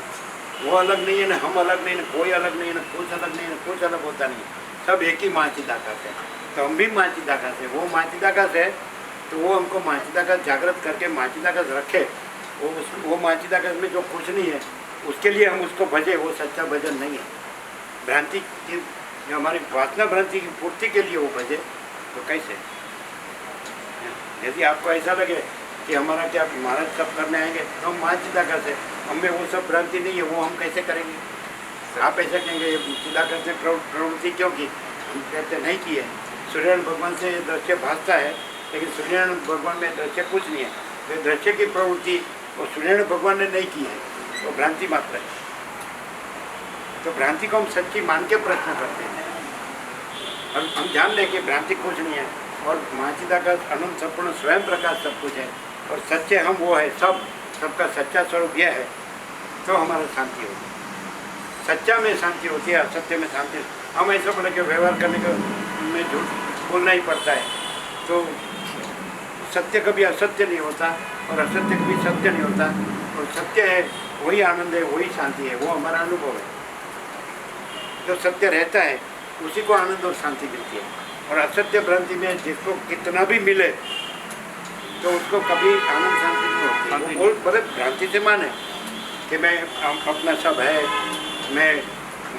वो अलग नहीं है ना, हम अलग नहीं, ना कोई अलग नहीं है, ना कुछ अलग नहीं है, ना कुछ अलग होता नहीं, सब एक ही माँ चिदाकाश है। तो हम भी माँ चिदाकाश है, वो माँ चिदाकाश है, तो वो हमको माँ चिदाकाश जागृत करके माँ चिदाकाश रखे। वो माँ चिदाकाश में जो कुछ नहीं है उसके लिए हम उसको भजे, वो सच्चा भजन नहीं है। भ्रांति की, जो हमारी वासना भ्रांति की पूर्ति के लिए वो भजे, तो कैसे? यदि आपको ऐसा लगे कि हमारा क्या महाराज सब करने आएंगे, तो हम माँ चिदाकाश है, हमें वो सब भ्रांति नहीं है, वो हम कैसे करेंगे? आप ऐसा कहेंगे ये चिदाकाश ने प्रवृत्ति क्यों की? हम कहते नहीं की है। सूर्यनारायण भगवान से ये दृश्य भासता है, लेकिन सूर्यनारायण भगवान में दृश्य कुछ नहीं है। तो दृश्य की प्रवृत्ति वो सूर्यनारायण भगवान ने नहीं की है, वो भ्रांति मात्र है। तो भ्रांति को हम सच्ची मान के प्रश्न करते हैं, और हम जान लें कि भ्रांति कुछ नहीं है, और महाचिदाकाश अनंत संपूर्ण स्वयं प्रकाश सब कुछ है, और सच्चे हम वो है, सबका सच्चा स्वरूप यह है, तो हमारा शांति होगी। सच्चा में शांति होती है, असत्य में शांति। हम ऐसा बोले कि व्यवहार करने का में झूठ बोलना ही पड़ता है, तो सत्य कभी असत्य नहीं होता और असत्य कभी सत्य नहीं होता, और सत्य है वही आनंद है, वही शांति है, वो हमारा अनुभव है। जो सत्य रहता है उसी को आनंद और शांति मिलती है, और असत्य भ्रांति में जिसको कितना भी मिले तो उसको कभी आनंद शांति नहीं होती। वो बड़े भ्रांति से माने कि मैं अपना सब है, मैं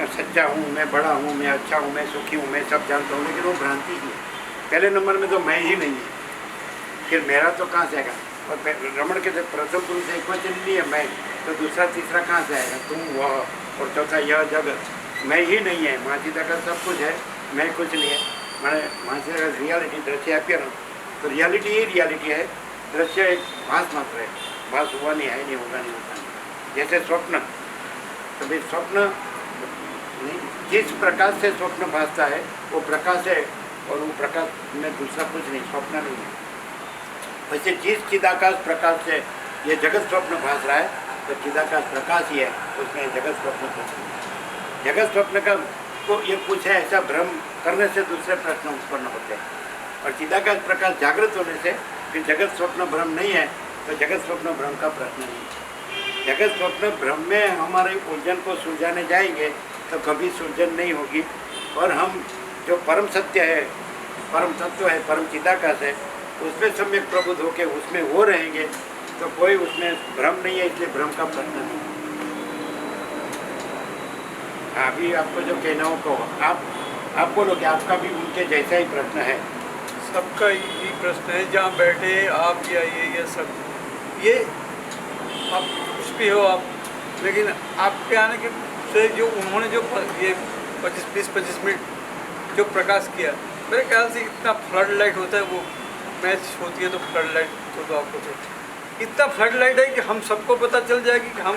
सच्चा हूँ, मैं बड़ा हूँ, मैं अच्छा हूँ, मैं सुखी हूँ, मैं सब जानता हूँ, लेकिन वो भ्रांति ही है। पहले नंबर में तो मैं ही नहीं है, फिर मेरा तो कहाँ से आएगा? और रमण के प्रथम पुरुष एक वचन नहीं है मैं, तो दूसरा तीसरा कहाँ से आएगा? तुम वह, और चौथा यह जगत। मैं ही नहीं है, माँ सीता का सब कुछ है, मैं कुछ नहीं है। मैंने माँ सीता का रियलिटी, दृश्य अपियर, तो रियलिटी ही रियलिटी है, दृश्य एक भास मात्र है, भास हुआ नहीं है, नहीं होगा, नहीं होता नहीं। जैसे स्वप्न, तो भाई स्वप्न जिस प्रकाश से स्वप्न भासता है वो प्रकाश है, और वो प्रकाश में दूसरा कुछ नहीं, स्वप्न नहीं है। वैसे जिस चिदाकाश प्रकाश से ये जगत स्वप्न भास रहा है तो चिदाकाश प्रकाश ही है, उसमें जगत स्वप्न प्रश्न। जगत स्वप्न का को ये पूछे ऐसा भ्रम करने से दूसरे प्रश्न उत्पन्न होते हैं, और चिदाकाश प्रकाश जागृत होने से फिर जगत स्वप्न भ्रम नहीं है, तो जगत स्वप्न भ्रम का प्रश्न नहीं है। जगत स्वप्न भ्रम में हमारे उलझन को सुलझाने जाएंगे तो कभी सुलझन नहीं होगी, और हम जो परम सत्य है, परम तत्व है, परम चिदाकाश है, उसमें सम्यक प्रबुद्ध होकर उसमें वो रहेंगे तो कोई उसमें भ्रम नहीं है, इसलिए भ्रम का प्रश्न नहीं। अभी आपको जो कहना हो कहो, आप बोलो कि आपका भी उनके जैसा ही प्रश्न है। सबका यही प्रश्न है, जहाँ बैठे आप या ये सब ये आप कुछ भी हो आप, लेकिन आपके आने के से जो उन्होंने जो ये 20-25 मिनट जो प्रकाश किया, मेरे ख्याल से इतना फ्लड लाइट होता है, वो मैच होती है तो फ्लड लाइट तो आपको इतना फ्लड लाइट है कि हम सबको पता चल जाएगी कि हम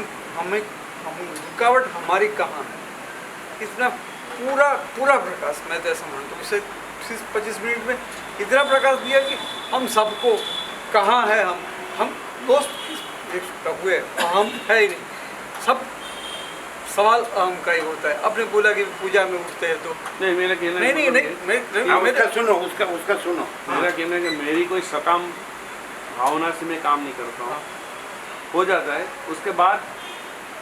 रुकावट हमारी कहाँ है। इतना पूरा प्रकाश, मैं तो ऐसा मानता हूँ, इसे 25 मिनट में इतना प्रकाश दिया कि हम सबको कहाँ है, हम दोस्त हुए, हम है ही नहीं, सब सवाल अहम का ही होता है। आपने बोला कि पूजा में उठते हैं तो नहीं, मेरा कहना नहीं, उसका सुनो, उसका सुनो। मेरा कहना है कि मेरी कोई सकाम भावना से मैं काम नहीं करता हूँ, हो जाता है, उसके बाद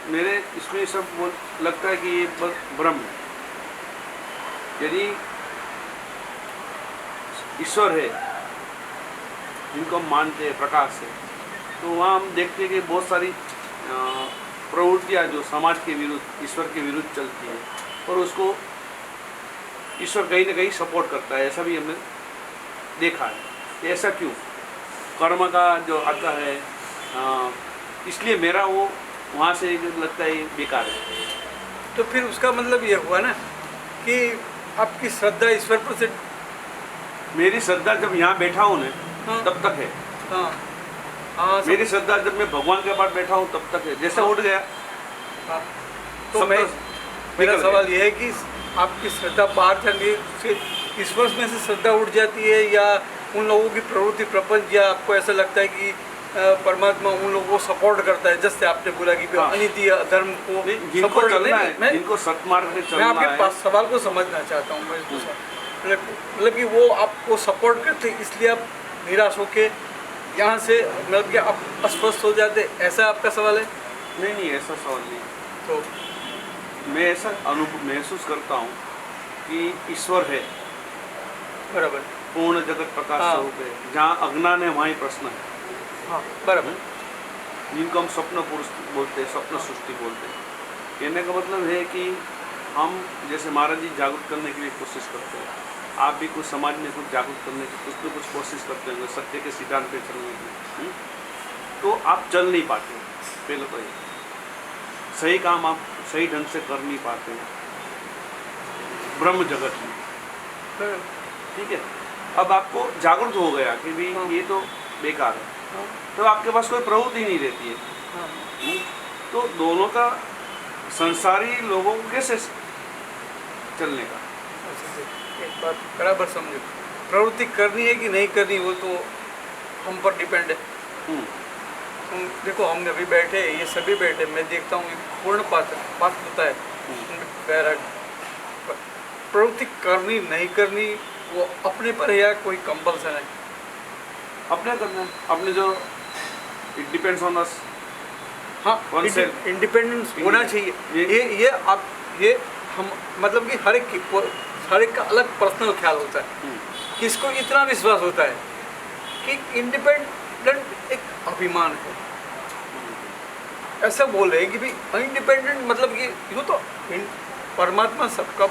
मेरे इसमें सब वो लगता है कि ये ब्रह्म है। यदि ईश्वर है जिनको हम मानते हैं प्रकाश से, तो वहाँ हम देखते हैं कि बहुत सारी प्रवृत्तियाँ जो समाज के विरुद्ध, ईश्वर के विरुद्ध चलती है, और उसको ईश्वर कहीं ना कहीं सपोर्ट करता है, ऐसा भी हमने देखा है। ऐसा क्यों? कर्म का जो आता है, इसलिए मेरा वो वहाँ से लगता है बेकार है। तो फिर उसका मतलब ये हुआ ना कि आपकी श्रद्धा ईश्वर पर से, मेरी श्रद्धा जब यहाँ बैठा हूँ ना, हाँ, तब तक है। हाँ, मेरी श्रद्धा जब मैं भगवान के पास बैठा हूँ तब तक है। जैसे उठ गया, हाँ, तो मेरा सवाल ये है कि आपकी श्रद्धा बाहर जाने से ईश्वर में से श्रद्धा उठ जाती है, या उन लोगों की प्रवृत्ति प्रपंच, या आपको ऐसा लगता है कि परमात्मा उन लोगों को सपोर्ट करता है, जैसे आपने बोला कि अनित्य अधर्म को जिनको चलना है, जिनको सत्मार्ग पे चलना है। मैं आपके पास सवाल को समझना चाहता हूँ, मैं मतलब कि वो आपको सपोर्ट करते इसलिए आप निराश होके यहाँ से मतलब कि आप अस्वस्थ हो जाते, ऐसा आपका सवाल है? नहीं, ऐसा सवाल नहीं। तो मैं ऐसा अनुभव महसूस करता हूँ कि ईश्वर है, बराबर, पूर्ण जगत प्रकाश स्वरूप है। जहाँ अज्ञान है वहाँ ही प्रश्न है। हाँ, बराबर। जिनको हम स्वप्न पुरुष बोलते हैं, स्वप्न सृष्टि बोलते हैं। कहने का मतलब है कि हम जैसे महाराज जी जागरूक करने की भी कोशिश करते हैं, आप भी कुछ समाज में कुछ जागरूक करने की कुछ न कुछ कोशिश करते हैं, सत्य के सिद्धांत पे चलने की, तो आप चल नहीं पाते। पहले तो ये सही काम आप सही ढंग से कर नहीं पाते हैं ब्रह्म जगत में। ठीक है, अब आपको जागरूक हो गया कि भी ये तो बेकार है, तो आपके पास कोई प्रवृत्ति नहीं रहती है। तो दोनों का संसारी लोगों को कैसे चलने का? एक बात बराबर समझो, प्रवृत्ति करनी है कि नहीं करनी वो तो हम पर डिपेंड है। देखो हम अभी बैठे, ये सभी बैठे, मैं देखता हूँ पूर्ण पात्रता है, प्रवृत्ति करनी नहीं करनी वो अपने पर है, या कोई कंपल्सन है? अपने करना, अपने जो इट डिपेंड्स ऑन अस। हाँ, इंडिपेंडेंस होना चाहिए। ये हम मतलब कि हर एक का अलग पर्सनल ख्याल होता है। किसको इतना विश्वास होता है कि इंडिपेंडेंट एक अभिमान है, ऐसा बोल रहे हैं कि भाई इंडिपेंडेंट मतलब कि यूँ तो परमात्मा सबका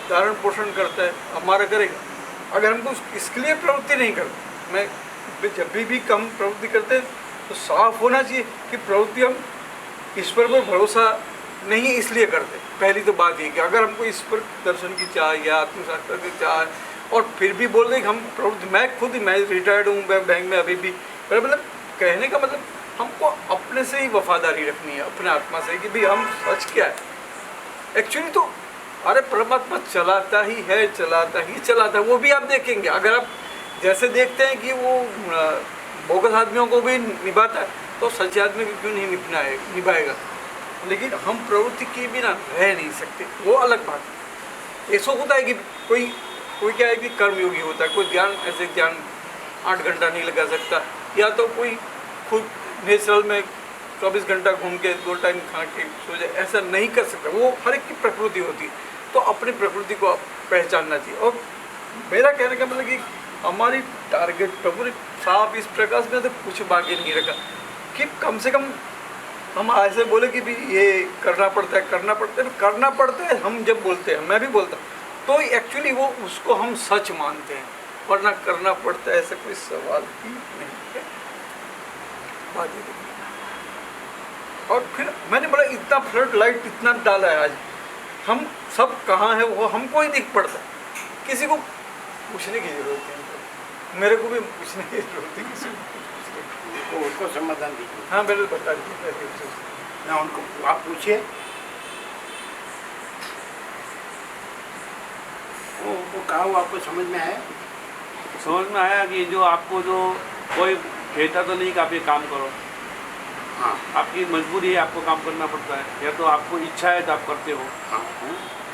धारण पोषण करता है, हमारा करेगा। अगर हमको इसके लिए प्रवृत्ति नहीं करते, मैं जब भी कम प्रवृत्ति करते हैं तो साफ होना चाहिए कि प्रवृत्ति हम ईश्वर पर भरोसा नहीं इसलिए करते। पहली तो बात ये कि अगर हमको ईश्वर दर्शन की चाह या आत्मसाक्षात्कार की चाह, और फिर भी बोल रहे कि हम प्रवृत्ति, मैं रिटायर्ड हूँ बैंक में अभी भी, मतलब कहने का मतलब हमको अपने से ही वफादारी रखनी है, अपने आत्मा से, कि भाई हम सच क्या है एक्चुअली। तो अरे परमात्मा चलाता ही है, वो भी आप देखेंगे। अगर आप जैसे देखते हैं कि वो बोगस आदमियों को भी निभाता है, तो सच्चे आदमी को क्यों नहीं निभाएगा। लेकिन हम प्रवृत्ति के बिना रह नहीं सकते, वो अलग बात है। ऐसा होता है कि कोई क्या है कि कर्मयोगी होता है, कोई ध्यान ऐसे ध्यान 8 घंटा नहीं लगा सकता, या तो कोई खुद नेचुरल में 24 घंटा घूम के 2 टाइम खा के सो जाए, ऐसा नहीं कर सकता। वो हर एक की प्रकृति होती है, तो अपनी प्रकृति को पहचानना चाहिए। और मेरा कहने का मतलब कि हमारी टारगेट प्रभु साहब इस प्रकार में तो कुछ बाकी नहीं रखा कि कम से कम हम ऐसे बोले कि भी ये करना पड़ता है। हम जब बोलते हैं, मैं भी बोलता हूँ, तो एक्चुअली वो उसको हम सच मानते हैं, वरना करना पड़ता है ऐसा कोई सवाल ही नहीं है। बात ये देखिए। और फिर मैंने बोला इतना फ्लड लाइट इतना डाला है आज, हम सब कहाँ है वो हमको ही दिख पड़ता है, किसी को पूछने की जरूरत है। मेरे को भी पूछने की जरूरत है किसी को, उनको समाधान दीजिए। हाँ मेरे को बता दीजिए ना, उनको आप पूछिए, वो कहा वो आपको समझ में आया? समझ में आया कि जो आपको जो कोई कहता तो नहीं कि आप ये काम करो, हाँ आपकी मजबूरी है, आपको काम करना पड़ता है, या तो आपको इच्छा है तो आप करते हो। हाँ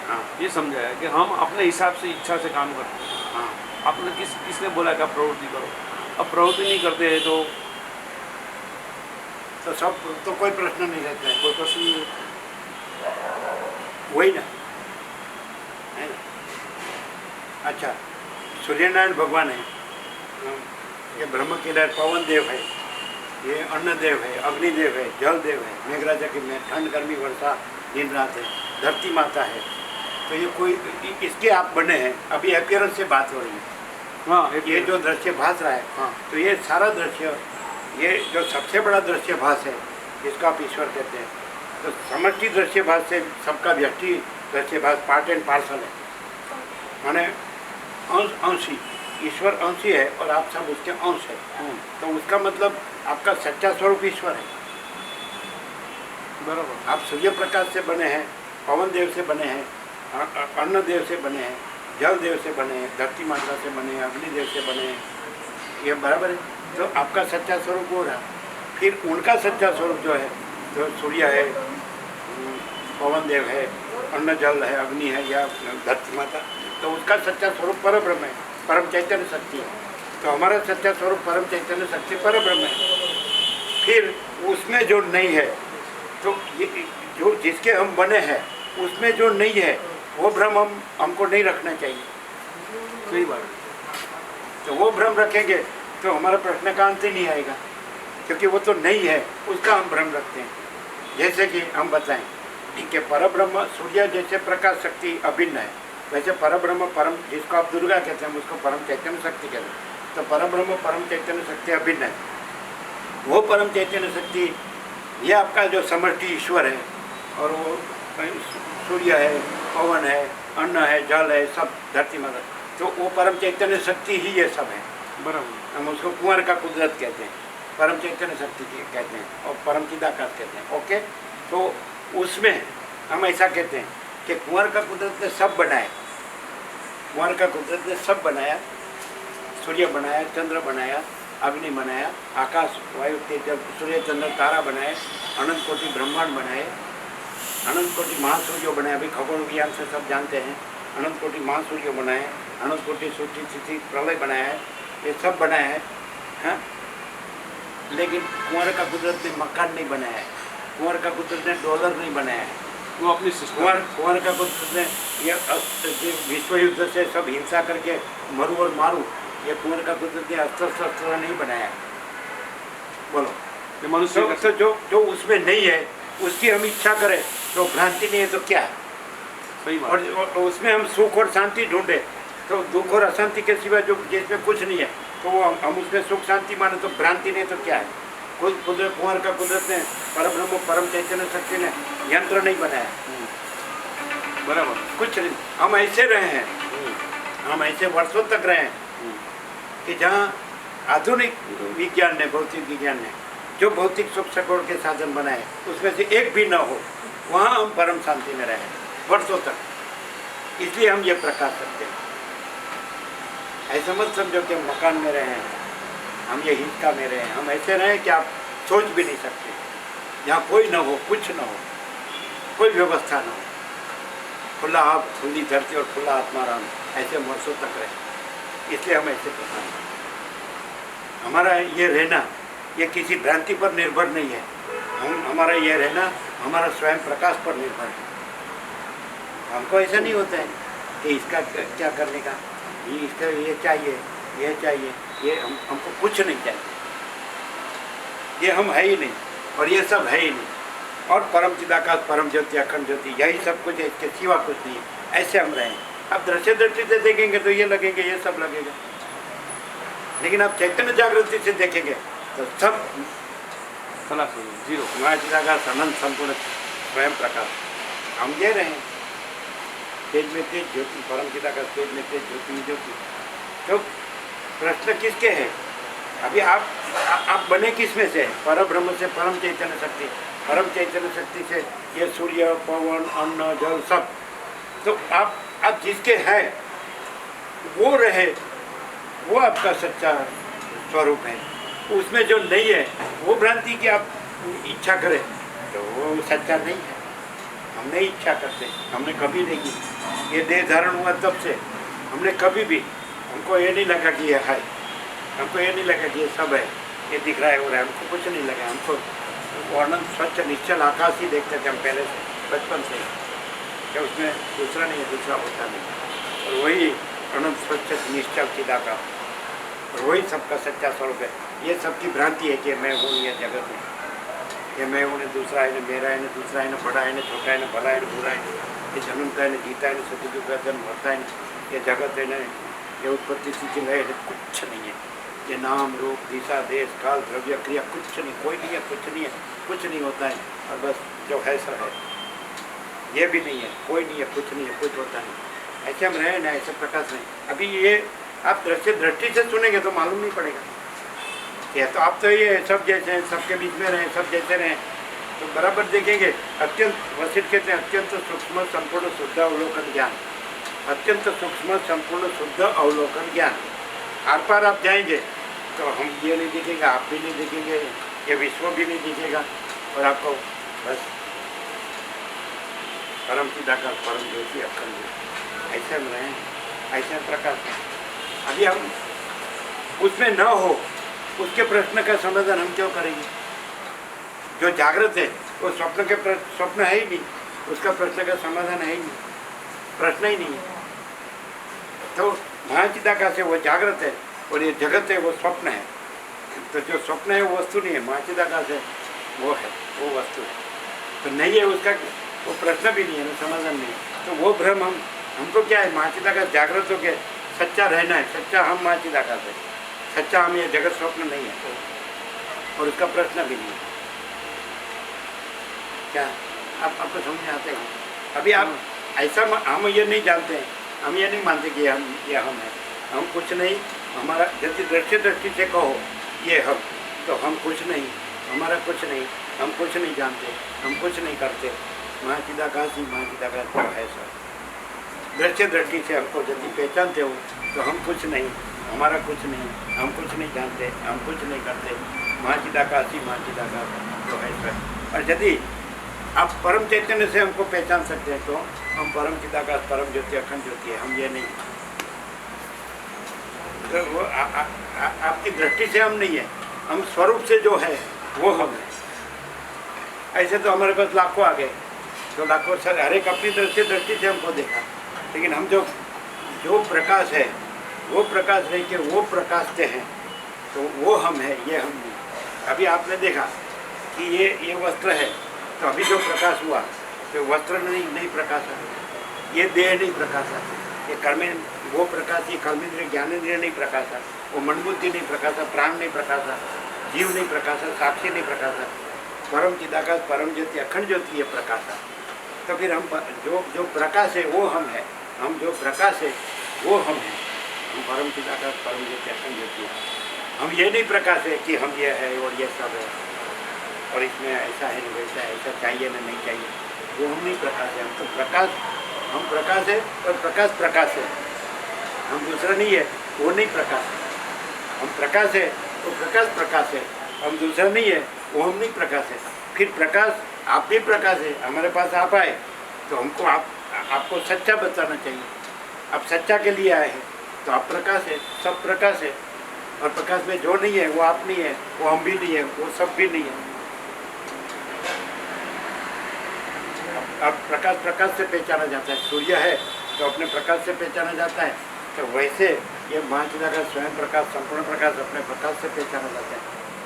हाँ ये समझाया कि हम अपने हिसाब से इच्छा से काम करते हैं। हाँ। आपने किसने बोला कि आप प्रवृत्ति करो? अब प्रवृत्ति नहीं करते हैं तो सब तो कोई प्रश्न नहीं रहता है, कोई प्रश्न नहीं। वही ना, है ना? अच्छा, सूर्यनारायण भगवान है, ये ब्रह्म केदार पवन देव है, ये अन्न देव है, अग्निदेव है, जल देव है, मेघराजा की में ठंड गर्मी वर्षा दिन रात है, धरती माता है। तो ये कोई इसके आप बने हैं। अभी अपीयरेंस से बात हो रही है। हाँ, ये जो दृश्य भास रहा है, हाँ, तो ये सारा दृश्य, ये जो सबसे बड़ा दृश्य भास है, इसको आप ईश्वर कहते हैं। तो समष्टि दृश्य भास से सबका व्यक्ति दृश्य भास पार्ट एंड पार्सल है, माने अंशी। ईश्वर अंशी है और आप सब उसके अंश है। तो उसका मतलब आपका सच्चा स्वरूप ईश्वर है। बराबर। आप सूर्य प्रकाश से बने हैं, पवन देव से बने हैं, अन्न देव से बने हैं, जल देव से बने हैं, धरती माता से बने हैं, अग्निदेव से बने हैं, ये बराबर है। तो आपका सच्चा स्वरूप हो रहा। फिर उनका सच्चा स्वरूप जो है, तो सूर्य है, पवन देव है, अन्न जल है, अग्नि है, या धरती माता, तो उसका सच्चा स्वरूप परब्रह्म है, परम चैतन्य शक्ति है। तो हमारा सच्चा स्वरूप परम चैतन्य शक्ति परब्रह्म है। फिर उसमें जो नहीं है, तो ये जो जिसके हम बने हैं उसमें जो नहीं है, वो भ्रम हमको नहीं रखना चाहिए। सही बात। तो वो भ्रम रखेंगे तो हमारा प्रश्न का अंत ही नहीं आएगा, क्योंकि वो तो नहीं है, उसका हम भ्रम रखते हैं। जैसे कि हम बताएं कि परब्रह्म सूर्य जैसे प्रकाश शक्ति अभिन्न है, वैसे परब्रह्म परम, जिसको आप दुर्गा कहते हैं उसको परम चैतन्य शक्ति कहते हैं। तो परब्रह्म परम चैतन्य शक्ति अभिन्न है। वो परम चैतन्य शक्ति ये आपका जो समष्टि ईश्वर है, और वो सूर्य है, पवन है, अन्न है, जल है, सब धरती माता, तो वो परम चैतन्य शक्ति ही ये सब है। बराबर। हम उसको कुंवर का कुदरत कहते हैं, परम चैतन्य शक्ति कहते हैं, और परम चिदाकाश कहते हैं। ओके, तो उसमें हम ऐसा कहते हैं कि कुंवर का कुदरत ने सब बनाया, कुंवर का कुदरत ने सब बनाया, सूर्य बनाया, चंद्र बनाया, अग्नि बनाया, आकाश वायु तेज सूर्य चंद्र तारा बनाए, अनंत कोटि ब्रह्मांड बनाए, अनंत कोटि महासूर्य बनाए। अभी खगोल विज्ञान से सब जानते हैं, अनंत कोटि महासूर्य बनाए, अनंत कोटि सूर्य स्थिति प्रलय बनाया है, ये सब बनाया है, हाँ? लेकिन कुंवर का कुदरत ने मकान नहीं बनाया है, कुंवर का कुदरत ने डॉलर नहीं बनाया है, वो अपनी कुंवर का कुदरत ने ये विश्व युद्ध से सब हिंसा करके मरू और मारू, ये कुंवर का कुदरत ने अस्त्र शस्त्र नहीं बनाया है। बोलो, ये मनुष्य तो जो उसमें नहीं है उसकी हम इच्छा करें तो भ्रांति नहीं है तो क्या है? सही बात। और उसमें हम सुख और शांति ढूंढे तो दुख और अशांति के सिवा जो जिसमें कुछ नहीं है, तो वो हम उसमें सुख शांति माने तो भ्रांति नहीं तो क्या है? कुदरत कुंवर का कुदरत ने परब्रह्म परम चैतन्य शक्ति ने यंत्र नहीं बनाया, बराबर। कुछ नहीं। हम ऐसे रहे हैं, हम ऐसे वर्षों तक रहे हैं कि जहाँ आधुनिक विज्ञान ने, भौतिक विज्ञान ने जो भौतिक सुख सकोड़ के साधन बनाए उसमें से एक भी न हो, वहाँ हम परम शांति में रहे वर्षों तक। इसलिए हम ये प्रकाश करते हैं। ऐसा मत समझो कि हम मकान में रहे हैं, हम ये हिंसा में रहे हैं। हम ऐसे रहे कि आप सोच भी नहीं सकते, जहाँ कोई ना हो, कुछ ना हो, कोई व्यवस्था ना हो, खुला आप, खुली धरती और खुला आत्माराम, ऐसे वर्षों तक रहे। इसलिए हम ऐसे प्रधान हैं। हमारा ये रहना ये किसी भ्रांति पर निर्भर नहीं है। हमारा ये रहना हमारा स्वयं प्रकाश पर निर्भर है। हमको ऐसा नहीं होता है कि इसका क्या करने का, इसका ये चाहिए, ये हमको कुछ नहीं चाहिए, ये हम है ही नहीं और ये सब है ही नहीं। और परम चिदाकाश, परम ज्योति, अखंड ज्योति, यही सब कुछ है, इसके सिवा कुछ नहीं है। ऐसे हम रहें। अब दृश्य दृष्टि से देखेंगे तो ये लगेंगे, ये सब लगेगा, लेकिन आप चैतन्य जागृति से देखेंगे तो सब जीरो चिदाकाश, अनंत, संपूर्ण स्वयं प्रकाश। हम ये रहें, तेज में तेज ज्योति, परम चिदाकाश, तेज में तेज ज्योति में ज्योति। तो प्रश्न किसके है? अभी आप बने किस में से? पर ब्रह्म से, परम चैतन्य शक्ति, परम चैतन्य शक्ति से ये सूर्य, पवन, अन्न, जल सब। तो आप जिसके हैं वो रहे, वो आपका सच्चा स्वरूप है। उसमें जो नहीं है वो भ्रांति की आप इच्छा करें तो वो सच्चा नहीं है। हम नहीं इच्छा करते, हमने कभी नहीं की। ये देह धारण हुआ तब से हमने कभी भी, हमको ये नहीं लगा कि ये है, हमको ये नहीं लगा कि ये सब है, ये दिख रहा है, हो रहा है, हमको कुछ नहीं लगा। हमको वर्णन स्वच्छ निश्चल आकाश ही देखते थे हम पहले से, बचपन से, कि उसमें दूसरा नहीं है, दूसरा होता नहीं। और वही अनंत स्वच्छ निश्चल चिदाकाश, और वही सबका सच्चा स्वरूप है। ये सबकी भ्रांति है कि मैं हूँ ये जगत में, ये मैं हूँ, न दूसरा है, न मेरा है, न दूसरा है, न बड़ा है, न छोटा है, न भला है, न बुरा है, ये जन्म का है, न जीता है, न सतयुग का जन्म होता है, ये जगत है, न ये उत्पत्ति स्थिति लय है, कुछ नहीं है। ये नाम, रूप, दिशा, देश, काल, द्रव्य, क्रिया, कुछ नहीं, कोई नहीं है, कुछ नहीं है, कुछ नहीं होता है। और बस जो है सर है, ये भी नहीं है, कोई नहीं है, कुछ नहीं है, कुछ होता नहीं। ऐसे हम रहे ना, ऐसे प्रकाश नहीं। अभी ये आप दृष्टि से सुनेंगे तो मालूम नहीं पड़ेगा। ये तो आप तो ये सब जैसे हैं, सबके बीच में रहें, सब जैसे रहें तो बराबर देखेंगे। अत्यंत वशिष्ठ कहते हैं अत्यंत सूक्ष्म संपूर्ण शुद्ध अवलोकन ज्ञान, अत्यंत सूक्ष्म संपूर्ण शुद्ध अवलोकन ज्ञान। आर पार आप जाएंगे तो हम ये नहीं दिखेंगे, आप भी नहीं दिखेंगे, ये विश्व भी नहीं दिखेगा, और आपको बस परम चिदाकाश, परम ज्योति, अखंड ज्योति, ऐसे हम रहें, ऐसे प्रकाश है। अभी हम उसमें न हो, उसके प्रश्न का समाधान हम क्यों करेंगे? जो जागृत है वो स्वप्न के स्वप्न है ही नहीं, उसका प्रश्न का समाधान है ही नहीं, प्रश्न ही नहीं है। तो महाचिदाकाश है वो जागृत है, और ये जगत है वो स्वप्न है। तो जो स्वप्न है वो वस्तु नहीं है, महाचिदाकाश है वो है, वो वस्तु है। तो नहीं है उसका वो प्रश्न भी नहीं है, समाधान नहीं है। तो वो भ्रम हमको क्या है? महाचिदाकाश जागृत हो के सच्चा रहना है, सच्चा हम महाचिदाकाश है, सच्चा हम, ये जगत स्वप्न नहीं है, और उसका प्रश्न भी नहीं है। क्या आपको समझ में आते हैं? अभी आप ऐसा हम ये नहीं जानते हैं, हम ये नहीं मानते कि हम ये हम है, हम कुछ नहीं। हमारा यदि दृष्टि से कहो ये हम, तो हम कुछ नहीं, हमारा कुछ नहीं, हम कुछ नहीं जानते, हम कुछ नहीं करते। महाचिदाकाश ही महाचिदाकाश तो है सर। दृष्टि से हमको यदि पहचानते हो तो हम कुछ नहीं, हमारा कुछ नहीं, हम कुछ नहीं जानते, हम कुछ नहीं करते। महाचिदाकाश ही महाचिदाकाश तो है सर। और यदि आप परम चैतन्य से हमको पहचान सकते हैं तो हम परम चिदाकाश, परम ज्योति, अखंड ज्योति है, हम ये नहीं। तो वो आपकी दृष्टि से हम नहीं है, हम स्वरूप से जो है वो हम है। ऐसे तो हमारे पास लाखों आ गए, तो लाखों सर हर एक अपनी दृष्टि से हमको देखा, लेकिन हम जो प्रकाश है वो प्रकाश रह के वो प्रकाश से हैं, तो वो हम है, ये हम नहीं। अभी आपने देखा कि ये वस्त्र है, तो अभी जो प्रकाश हुआ तो वस्त्र नहीं प्रकाशा, ये देह नहीं प्रकाशा, ये कर्म वो प्रकाश, ये कर्मेंद्रिय ज्ञानेंद्रिय नहीं प्रकाशा, वो मनबुद्धि नहीं प्रकाशा, प्राण नहीं प्रकाशा, जीव नहीं प्रकाशा, साक्षी नहीं प्रकाशा, परम चिदाकाश, परम ज्योति, अखंड ज्योति ये प्रकाशा। तो फिर हम जो प्रकाश है वो हम है, हम जो प्रकाश है वो हम है, हम परम चिदाकाश, परम ज्योति, अखंड ज्योति। हम ये नहीं प्रकाश है कि हम ये है और ये सब है, और इसमें ऐसा है नहीं वैसा है, ऐसा चाहिए ना नहीं चाहिए, वो हम नहीं प्रकाश है। हम तो प्रकाश, हम प्रकाश है, और प्रकाश प्रकाश है, हम दूसरा नहीं है, वो नहीं प्रकाश है। हम प्रकाश है तो प्रकाश प्रकाश है, हम दूसरा नहीं है, वो हम नहीं प्रकाश है। फिर प्रकाश आप भी प्रकाश है, हमारे पास आप आए तो हमको आपको सच्चा बताना चाहिए। आप सच्चा के लिए आए हैं तो आप प्रकाश है, सब प्रकाश है। और प्रकाश में जो नहीं है वो आप नहीं है, वो हम भी नहीं है, वो सब भी नहीं है। अब प्रकाश से पहचाना जाता है। सूर्य है तो अपने प्रकाश से पहचाना जाता है, तो वैसे ये महाचिदाकाश स्वयं प्रकाश, संपूर्ण प्रकाश अपने प्रकाश से पहचाना जाता है।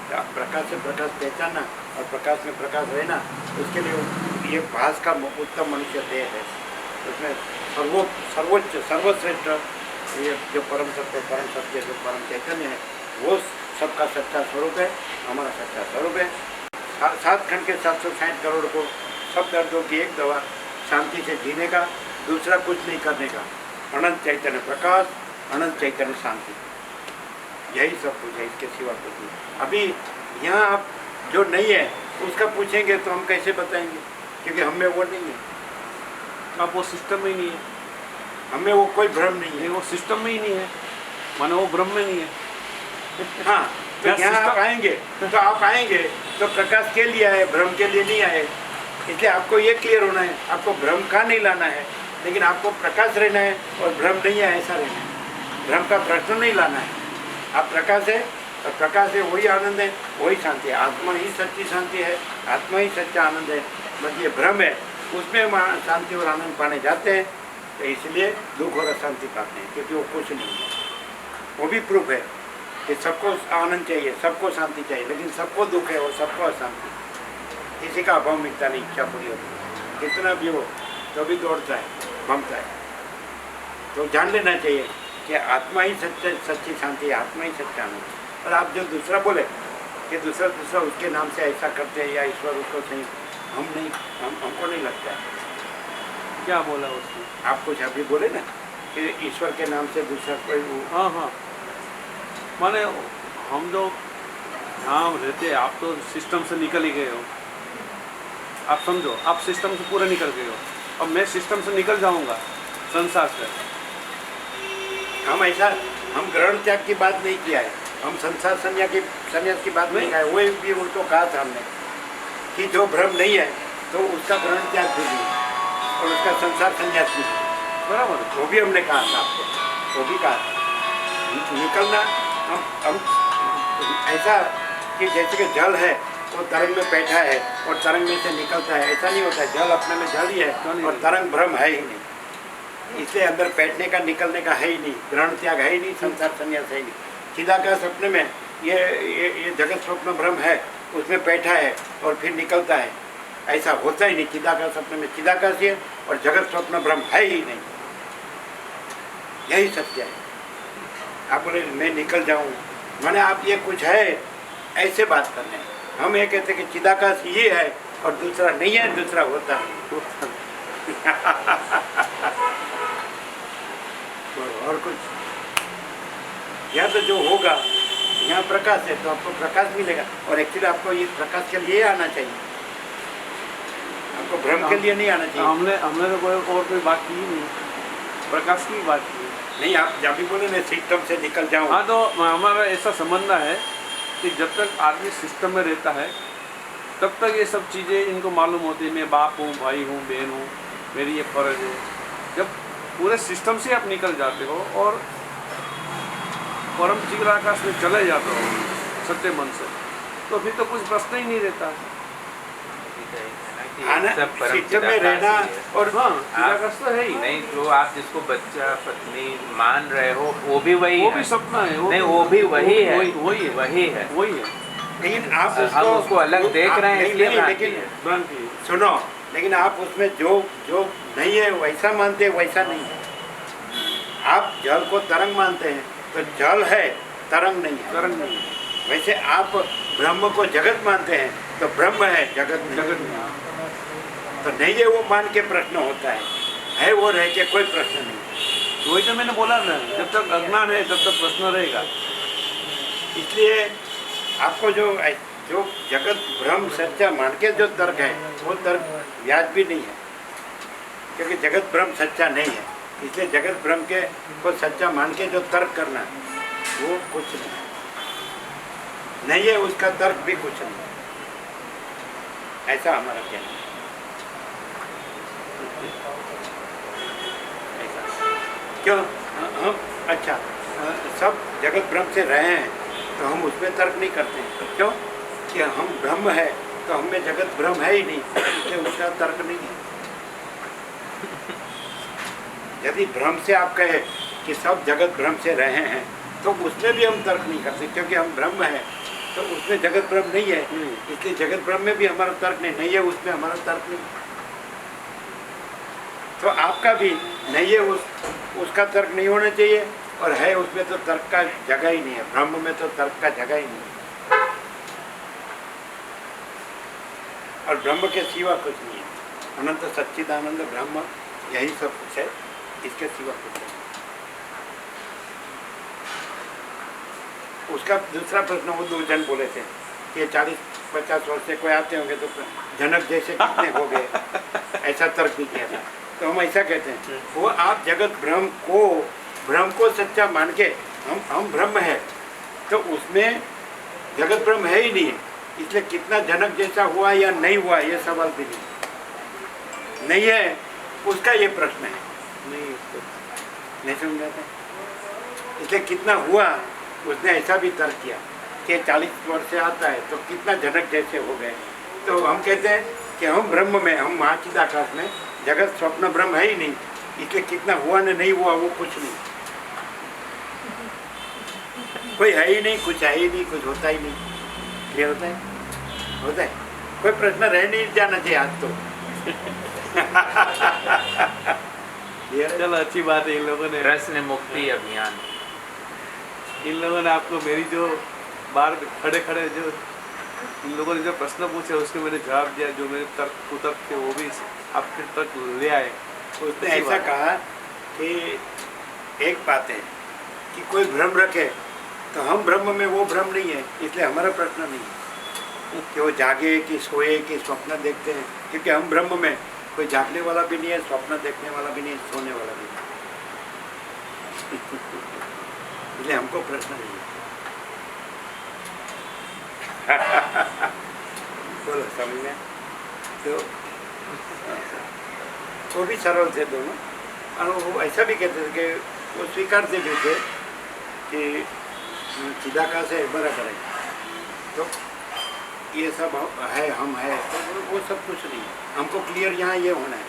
तो प्रकाश से प्रकाश पहचानना और प्रकाश में प्रकाश रहना, उसके लिए ये भास का उत्तम मनुष्य देह है। उसमें सर्वोच्च सर्वश्रेष्ठ ये जो परम सत्य जो परम चैतन्य है, वो सबका सच्चा स्वरूप है, हमारा सच्चा स्वरूप है। 7 खंड के 760 करोड़ को सब दर्दों की एक दवा, शांति से जीने का, दूसरा कुछ नहीं करने का। अनंत चैतन्य प्रकाश, अनंत चैतन्य शांति, यही सब कुछ है, इसके सिवा कुछ नहीं। अभी यहाँ आप जो नहीं है उसका पूछेंगे तो हम कैसे बताएंगे, क्योंकि हमें वो नहीं है। अब वो सिस्टम में ही नहीं है, हमें वो कोई भ्रम नहीं है। नहीं वो सिस्टम में ही नहीं है, मानो वो ब्रह्म में नहीं है। हाँ, तो क्या यहाँ आप सिस्टम? आएंगे तो प्रकाश के लिए आए, भ्रम के लिए नहीं आए। इसलिए आपको ये क्लियर होना है, आपको भ्रम का नहीं लाना है, लेकिन आपको प्रकाश रहना है और भ्रम नहीं है ऐसा रहना है। भ्रम का प्रश्न नहीं लाना है। आप प्रकाश है और प्रकाश है, वही आनंद है, वही शांति है। आत्मा ही सच्ची शांति है, आत्मा ही सच्चा आनंद है। बस ये भ्रम है, उसमें हम शांति और आनंद पाने जाते हैं, तो इसलिए दुख और अशांति पाते हैं, क्योंकि वो कुछ नहीं है। वो भी प्रूफ है कि सबको आनंद चाहिए, सबको शांति चाहिए, लेकिन सबको दुख है और सबको अशांति। किसी का अभाव मिलता नहीं, इच्छा पूरी होती है, कितना भी हो तो भी दौड़ता है, भमता है। तो जान लेना चाहिए कि आत्मा ही सच्ची शांति है, आत्मा ही सच्चा आनंद है। और आप जो दूसरा बोले कि दूसरा उसके नाम से ऐसा करते हैं या ईश्वर उसको सही, हमको नहीं लगता है। क्या बोला उसने? आप कुछ अभी बोले ना कि ईश्वर के नाम से दूसरा कोई हाँ हाँ, माने हम जो यहाँ रहते हैं, आप तो सिस्टम से निकल ही गए हो। आप समझो, आप सिस्टम से पूरे निकल गए हो। अब मैं सिस्टम से निकल जाऊंगा, संसार से। हम ग्रहण त्याग की बात नहीं किया है, हम संसार संन्यास की बात नहीं किया है। वो भी उनको कहा था हमने कि जो भ्रम नहीं है तो उसका ग्रहण त्याग भी नहीं और उसका संसार संन्यास भी नहीं। बराबर, वो भी हमने कहा था आपको, वो भी कहा था। निकलना हम ऐसा कि जैसे कि जल है वो तरंग में बैठा है और तरंग में से निकलता है, ऐसा नहीं होता है। जल अपने में जल ही है और तरंग भ्रम है ही नहीं, इसलिए अंदर बैठने का निकलने का है ही नहीं, ग्रहण त्याग है ही नहीं, संसार संन्यास है ही नहीं। चिदाकाश अपने में ये जगत स्वप्न भ्रम है, उसमें बैठा है और फिर निकलता है, ऐसा होता ही नहीं। चिदाकाश अपने में चिदाकाश है और जगत स्वप्न भ्रम है ही नहीं, यही सत्य है। आप बोले मैं निकल जाऊँ, माने आप ये कुछ है ऐसे बात करने हैं। हम ये कहते हैं कि चिदाकाश ये है और दूसरा नहीं है, दूसरा होता है। और कुछ यहाँ तो जो होगा, यहाँ प्रकाश है तो आपको प्रकाश मिलेगा। और एक्चुअली आपको ये प्रकाश के लिए आना चाहिए, आपको भ्रम के लिए नहीं आना चाहिए। हमने तो कोई बात की ही नहीं, प्रकाश की बात की नहीं। आप जब भी बोले मैं सिस्टम से निकल जाऊँ, हाँ, तो हमारा ऐसा समझना है कि जब तक आदमी सिस्टम में रहता है तब तक ये सब चीज़ें इनको मालूम होती है। मैं बाप हूँ, भाई हूँ, बहन हूँ, मेरी ये फर्ज है। जब पूरे सिस्टम से आप निकल जाते हो और परम चिदाकाश में चले जाते हो सच्चे मन से, तो फिर तो कुछ प्रश्न ही नहीं रहता है। सब परम सिस्टम में रहना और हाँ, चिदाकाश तो है ही नहीं, जो आप जिसको बच्चा पत्नी मान रहे हो वो भी वही वो है। भी सपना है, नहीं, वो भी वही है, वही है। लेकिन आप हम उसको अलग देख रहे हैं, इसलिए भ्रांति लेकिन है। भ्रांति है। सुनो, लेकिन आप उसमें जो नहीं है वैसा मानते हैं, वैसा नहीं है। आप जल को तरंग मानते हैं तो जल है, तरंग नहीं है। तरंग नहीं है, वैसे आप ब्रह्म को जगत मानते हैं तो ब्रह्म है, जगत नहीं। जगत नहीं है। तो नहीं है वो मान के प्रश्न होता है वो रह के कोई प्रश्न नहीं। वही तो मैंने बोला ना, जब तक अज्ञान है तब तक प्रश्न रहेगा। इसलिए आपको जो जगत भ्रम सच्चा मान के जो तर्क है वो तर्क व्याज भी नहीं है, क्योंकि जगत भ्रम सच्चा नहीं है। इसलिए जगत भ्रम के को सच्चा मान के जो तर्क करना वो कुछ नहीं है, उसका तर्क भी कुछ नहीं। ऐसा हमारा कहना है। ऐसा क्यों हम अच्छा सब जगत ब्रह्म से रहे हैं तो हम उसमें तर्क नहीं करते। क्यों कि हम ब्रह्म है तो हमें जगत ब्रह्म है ही नहीं, इसलिए उसका तर्क नहीं है। यदि भ्रम से आप कहे कि सब जगत भ्रम से रहे हैं तो उसमें भी हम तर्क नहीं करते, क्योंकि हम ब्रह्म है तो उसमें जगत ब्रह्म नहीं है, इसलिए जगत ब्रह्म में भी हमारा तर्क नहीं है, उसमें हमारा तर्क नहीं। तो आपका भी नहीं है, उसका तर्क नहीं होना चाहिए, और है उसमें तो तर्क का जगह ही नहीं है, ब्रह्म में तो तर्क का जगह ही नहीं है। और ब्रह्म के सिवा कुछ नहीं है। अनंत सच्चिदानंद ब्रह्म यही सब कुछ है, इसके सिवा कुछ है। उसका दूसरा प्रश्न वो दो जन बोले थे कि 40-50 वर्ष से कोई आते होंगे तो जनक जैसे कितने हो गए, ऐसा तर्क भी किया था। तो हम ऐसा कहते हैं वो आप जगत ब्रह्म को सच्चा मान के हम ब्रह्म है तो उसमें जगत ब्रह्म है ही नहीं, इसलिए कितना जनक जैसा हुआ या नहीं हुआ ये सवाल भी नहीं है, उसका ये प्रश्न है। नहीं समझाते, इसलिए कितना हुआ उसने ऐसा भी तर्क किया कि 40 वर्ष से आता है तो कितना जनक जैसे हो गए। तो हम कहते हैं कि हम ब्रह्म में, हम महाचिदाकाश में, जगत स्वप्न ब्रह्म है ही नहीं, इसलिए कितना हुआ न नहीं हुआ वो कुछ नहीं, कोई है ही नहीं, कुछ है ही नहीं, कुछ होता ही नहीं। क्लियर होता है? कोई प्रश्न रह नहीं जाना चाहिए आज तो। चलो अच्छी बात है, इन लोगों ने प्रश्न मुक्ति अभियान, इन लोगों ने आपको मेरी जो बाहर खड़े खड़े जो इन लोगों ने जो प्रश्न पूछे उसके मैंने जवाब दिया, जो मेरे तर्क कुतर्क थे वो भी आपके तक ले आए। उसने ऐसा कहा कि एक बात है कि कोई भ्रम रखे तो हम ब्रह्म में, वो भ्रम नहीं है, इसलिए हमारा प्रश्न नहीं है कि वो जागे कि सोए कि स्वप्न देखते हैं, क्योंकि हम ब्रह्म में कोई जागने वाला भी नहीं है, स्वप्न देखने वाला भी नहीं, सोने वाला भी नहीं, इसलिए हमको प्रश्न नहीं है। बोलो समझ में? तो वो भी सरल थे दोनों, और वो ऐसा भी कहते थे कि वो स्वीकारते भी थे कि चिदाकाश है बराबर है, तो ये सब है, हम है, तो वो सब कुछ नहीं है। हमको क्लियर यहाँ ये होना है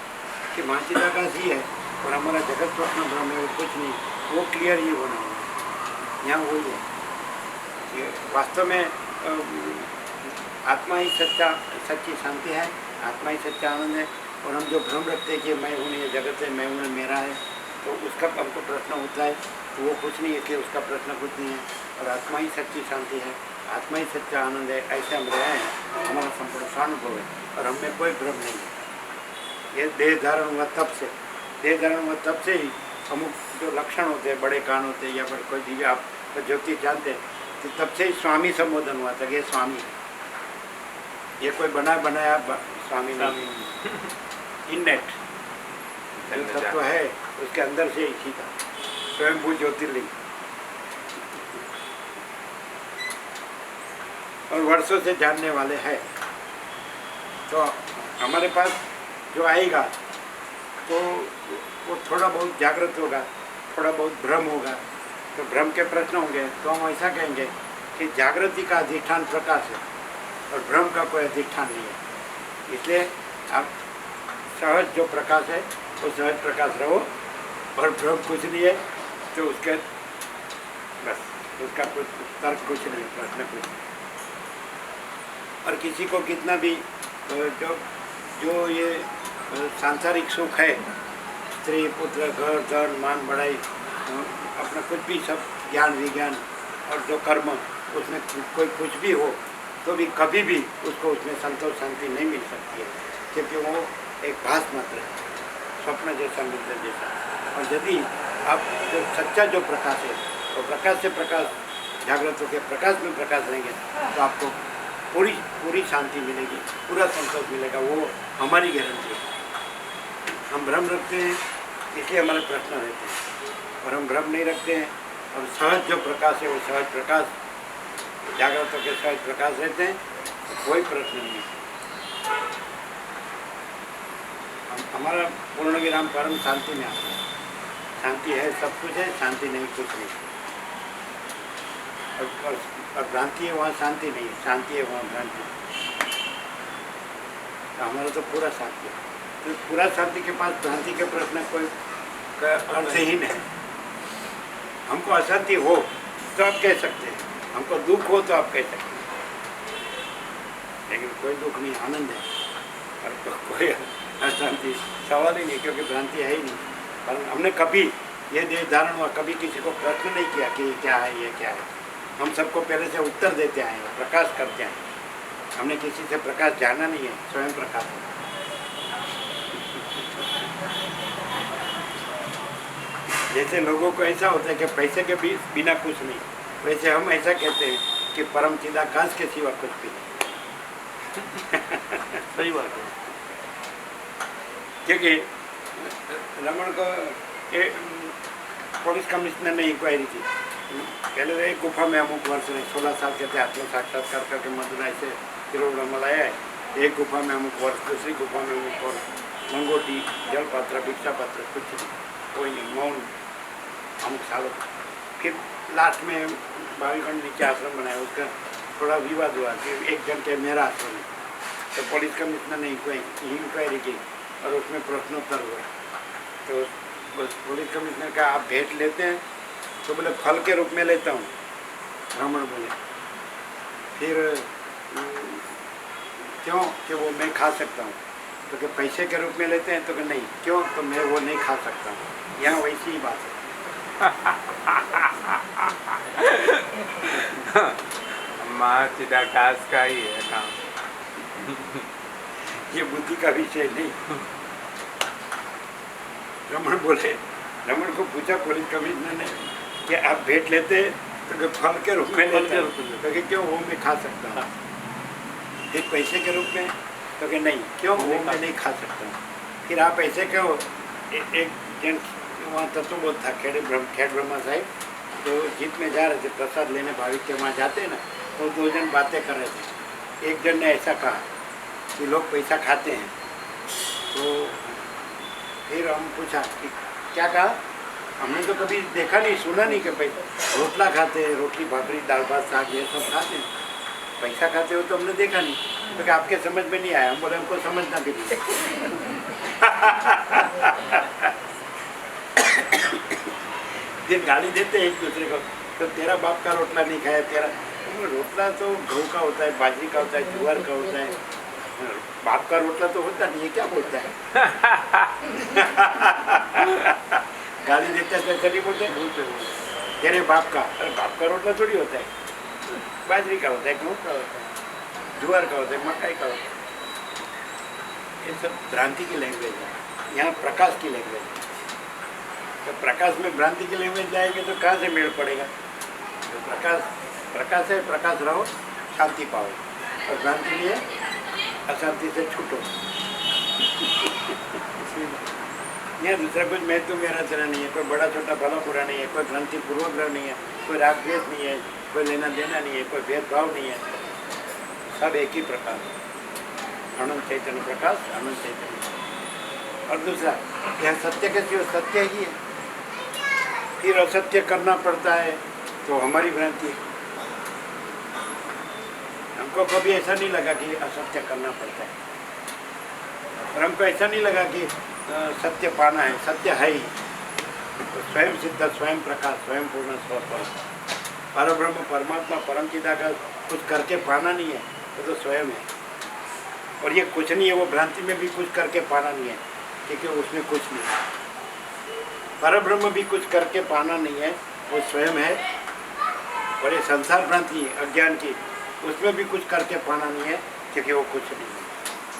कि महाचिदाकाश ही है और हमारा जगत स्वप्न ब्रह्म है, वो कुछ नहीं, वो क्लियर ही होना है। यहाँ वही है कि वास्तव में आत्मा ही सच्ची शांति है, आत्मा ही सच्चा आनंद है, और हम जो भ्रम रखते हैं कि मैं हूँ, ये जगत है, मैं हूँ, मेरा है, तो उसका हमको प्रश्न होता है, तो वो कुछ नहीं है, इसलिए उसका प्रश्न कुछ नहीं है, और आत्मा ही सच्ची शांति है, आत्मा ही सच्चा आनंद है, ऐसे हम रहे हैं, हमारा संपूर्ण स्वानुभव है, और हमें कोई भ्रम नहीं है। ये देह धारण हुआ तब से, देह धारण हुआ तब से ही अमुक जो लक्षण होते हैं, बड़े कान होते हैं या बड़े कोई चीज़ आप ज्योतिष जानते हैं, तो तब से ही स्वामी संबोधन हुआ था कि ये स्वामी, ये कोई बनाया स्वामी नहीं, इननेट तत्व है उसके अंदर से ही था, स्वयंभू ज्योतिर्लिंग। और वर्षों से जानने वाले हैं, तो हमारे पास जो आएगा तो वो थोड़ा बहुत जागृत होगा, थोड़ा बहुत भ्रम होगा, तो भ्रम के प्रश्न होंगे, तो हम ऐसा कहेंगे कि जागृति का अधिष्ठान प्रकाश है और भ्रम का कोई अधिष्ठान नहीं है, इसलिए आप सहज जो प्रकाश है वो सहज प्रकाश रहो, और भ्रम कुछ नहीं है, तो उसके बस उसका कुछ तर्क कुछ नहीं, प्रश्न कुछ नहीं। और किसी को कितना भी जो ये सांसारिक सुख है, स्त्री पुत्र घर धन मान बढ़ाई, अपना कुछ भी सब ज्ञान विज्ञान और जो कर्म, उसमें कोई कुछ भी हो तो भी कभी भी उसको उसमें संतोष शांति नहीं मिल सकती है, क्योंकि वो एक भास मात्र है, स्वप्न जैसा, मित्र जैसा। और यदि आप जो सच्चा जो प्रकाश है वो प्रकाश से प्रकाश जागृत होकर प्रकाश में प्रकाश रहेंगे तो आपको पूरी शांति मिलेगी, पूरा संतोष मिलेगा, वो हमारी गारंटी है। हम भ्रम रखते हैं इसलिए हमारे प्रश्न रहते हैं, और हम भ्रम नहीं रखते हैं, और सहज जो प्रकाश है वो सहज प्रकाश, जागृत होकर सहज प्रकाश रहते हैं, तो कोई प्रश्न नहीं है। हमारा पूर्ण विराम परम शांति में आता है। शांति है, सब कुछ है, शांति नहीं कुछ नहीं। और भ्रांति है वहाँ शांति नहीं है, शांति है वहाँ भ्रांति। तो हमारा तो पूरा शांति है। तो पूरा शांति के पास भ्रांति के प्रश्न कोई का अर्थ ही नहीं। हमको अशांति हो तो आप कह सकते हैं, हमको दुख हो तो आप कह सकते हैं, लेकिन कोई दुख नहीं, आनंद है। और तो कोई अशांति सवाल ही नहीं, क्योंकि भ्रांति है ही नहीं। पर हमने कभी ये देह धारण हुआ, कभी किसी को प्रश्न नहीं किया कि ये क्या है, ये क्या है। हम सबको पहले से उत्तर देते आए हैं, प्रकाश करते हैं। हमने किसी से प्रकाश जाना नहीं है, स्वयं प्रकाश है। जैसे लोगों को ऐसा होता है कि पैसे के बिना कुछ नहीं, वैसे हम ऐसा कहते हैं कि परम चिदाकाश के सिवा कुछ भी नहीं। सही बात है। क्योंकि रमन को पुलिस कमिश्नर ने इंक्वायरी की। पहले तो एक गुफा में अमुक वर्ष में 16 साल के थे, आत्म साक्षात्कार करके मदुराई से तिरुवन्नमलाई आए। एक गुफा में अमुक वर्ष, दूसरी गुफा में अमुक वर्ष, लंगोटी, जलपात्र, भिक्षा पात्र, कुछ नहीं, कोई नहीं, मौन अमुक सालों। फिर लास्ट में भावीगण नीचे आश्रम बनाया, उसका थोड़ा विवाद हुआ कि एक जन के मेरा आश्रम है। तो पुलिस कमिश्नर ने इंक्वायरी की और उसमें प्रश्नोत्तर हुआ। तो बस पुलिस कमिश्नर का आप भेंट लेते हैं? तो बोले फल के रूप में लेता हूँ, ब्राह्मण बोले। फिर क्यों? कि वो मैं खा सकता हूँ। तो कि पैसे के रूप में लेते हैं? तो कि नहीं। क्यों? तो मैं वो नहीं खा सकता हूँ। यहाँ वैसी ही बात है। माँ चिदाकाश का ही है काम। ये बुद्धि का विषय नहीं। रमन बोले, रमन को पूछा पुलिस कमिश्नर ने कि आप भेंट लेते हैं? तो कि फल के रूप में लेते हैं। तो कि क्यों? वो मैं खा सकता हूँ। फिर पैसे के रूप में? तो कि नहीं। क्यों? वो मैं नहीं खा सकता हूँ। फिर आप ऐसे क्यों? एक जन वहाँ तत्वबोध था, खेड़ ब्रह्मा साहिब, तो जीत में जा रहे थे प्रसाद लेने, भाविक के वहाँ जाते हैं ना, तो दो जन बातें कर रहे थे। एक जन ने ऐसा कहा कि लोग पैसा खाते हैं। तो फिर हम पूछा कि क्या कहा? हमने तो कभी देखा नहीं, सुना नहीं कि पैसा रोटला खाते हैं, रोटी भाकरी दाल भात साग ये सब खाते हैं, पैसा खाते हो तो हमने देखा नहीं। तो क्या आपके समझ में नहीं आया? हम बोले हमको समझना भी नहीं। फिर गाली देते हैं एक दूसरे को, तो तेरा बाप का रोटला नहीं खाया, तेरा रोटला तो गेहूँ का होता है, बाजरी का होता है, ज्वार का होता है, बाप का रोटला तो होता नहीं है। क्या बोलता है? गाली देते हैं तो नहीं बोलते, तेरे बाप का। अरे बाप का रोटला थोड़ी होता है, बाजरी का होता है, गेहूँ का होता है, ज्वार का होता है, मकाई का होता है। ये सब भ्रांति की लैंग्वेज है। यहाँ प्रकाश की लैंग्वेज है। तो प्रकाश में भ्रांति की लैंग्वेज जाएगी तो कहाँ से मेल पड़ेगा? तो प्रकाश है, प्रकाश रहो, शांति पाओ। और भ्रांति लिए अशांति से छूटो। यहाँ दूसरा कुछ मैं तो मेरा तरह नहीं है, कोई बड़ा छोटा भला बुरा नहीं है, कोई भ्रांति पूर्वग्रह नहीं है, कोई राग द्वेष नहीं है, कोई लेना देना नहीं है, कोई भेदभाव नहीं है। सब एक ही प्रकाश, अनंत चैतन्य प्रकाश, अनंत चैतन्य। और दूसरा, यह सत्य के सिवा सत्य ही है। फिर असत्य करना पड़ता है तो हमारी भ्रांति है। हमको कभी ऐसा नहीं लगा कि असत्य करना पड़ता है, और हमको ऐसा नहीं लगा कि सत्य पाना है। सत्य है ही तो स्वयं सिद्ध, स्वयं प्रकाश, स्वयं पूर्ण, स्वपर परब्रह्म, परमात्मा, परम चिदाकाश। कुछ करके पाना नहीं है, वो तो स्वयं है। और ये कुछ नहीं है, वो भ्रांति में भी कुछ करके पाना नहीं है, क्योंकि उसमें कुछ नहीं है। परब्रह्म भी कुछ करके पाना नहीं है, वो स्वयं है। और ये संसार भ्रांति अज्ञान की, उसमें भी कुछ करके पाना नहीं है, क्योंकि वो कुछ नहीं है।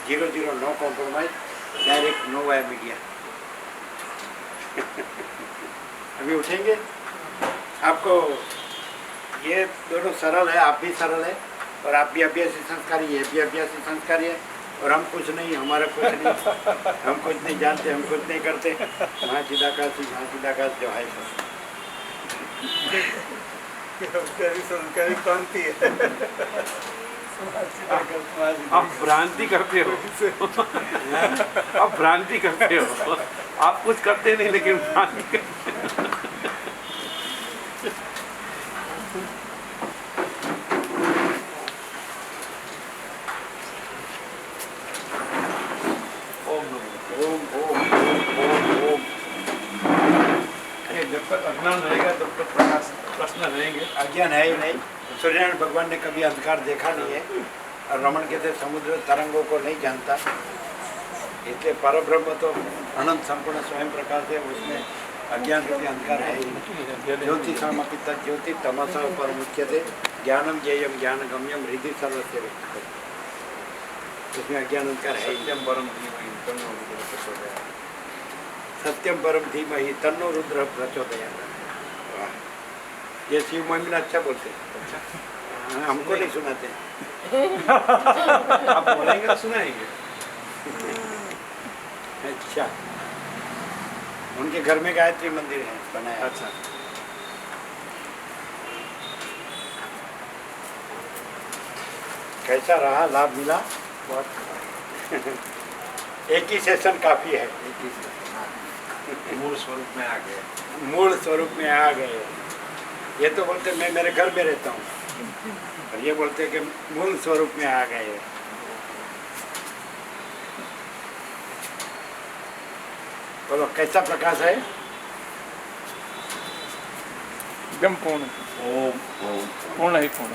0-0, no compromise, direct no via media. अभी उठेंगे। आपको ये दोनों सरल है, आप भी सरल है, और आप भी अभ्यासी संस्कारी, ये भी अभ्यासी संस्कारी है। और हम कुछ नहीं, हमारा कुछ नहीं, हम कुछ नहीं जानते, हम कुछ नहीं करते। वहाँ चिदाकाश जो है संस्कारी कौन थी? आप भ्रांति करते हो। आप भ्रांति करते हो। आप कुछ करते नहीं लेकिन भ्रांति करते हो। ओम नमो ओम ओम ओम ओम ओम। ये जब तक अज्ञान रहेगा तब तक प्रकाश प्रश्न रहेंगे। अज्ञान है ही नहीं। सूर्यनारायण भगवान ने कभी अंधकार देखा नहीं है और रमन कहते समुद्र तरंगों को नहीं जानता, इसलिए परब्रह्म तो अनंत संपूर्ण स्वयं प्रकाश है, उसमें अज्ञान रूपी अंधकार है ही नहीं। ज्योति समपित ज्योति तमस परमुच्यते ज्ञानम ज्ञेयम ज्ञान गम्यम हृदय सर्वस्य व्यक्त, उसमें अज्ञान अंधकार है ही नहीं। सत्यम परम धीमहि तन्नो रुद्रः प्रचोदयात्। सत्यम परम धीमहि तन्नो रुद्र प्रचोदयात्। वाह, ये शिव महिमा अच्छा बोलते हैं। हाँ, हमको नहीं सुनाते। आप बोलेंगे तो सुनाएंगे। अच्छा, उनके घर में गायत्री मंदिर है बनाया। अच्छा, कैसा रहा, लाभ मिला? बहुत एक ही सेशन काफी है। मूल स्वरूप में आ गए। मूल स्वरूप में आ गए। ये तो बोलते मैं मेरे घर में रहता हूँ, और ये बोलते कि मूल स्वरूप में आ गए। बोलो कैसा प्रकाश है? एकदम पूर्ण, ओम ओम पूर्ण ही पूर्ण।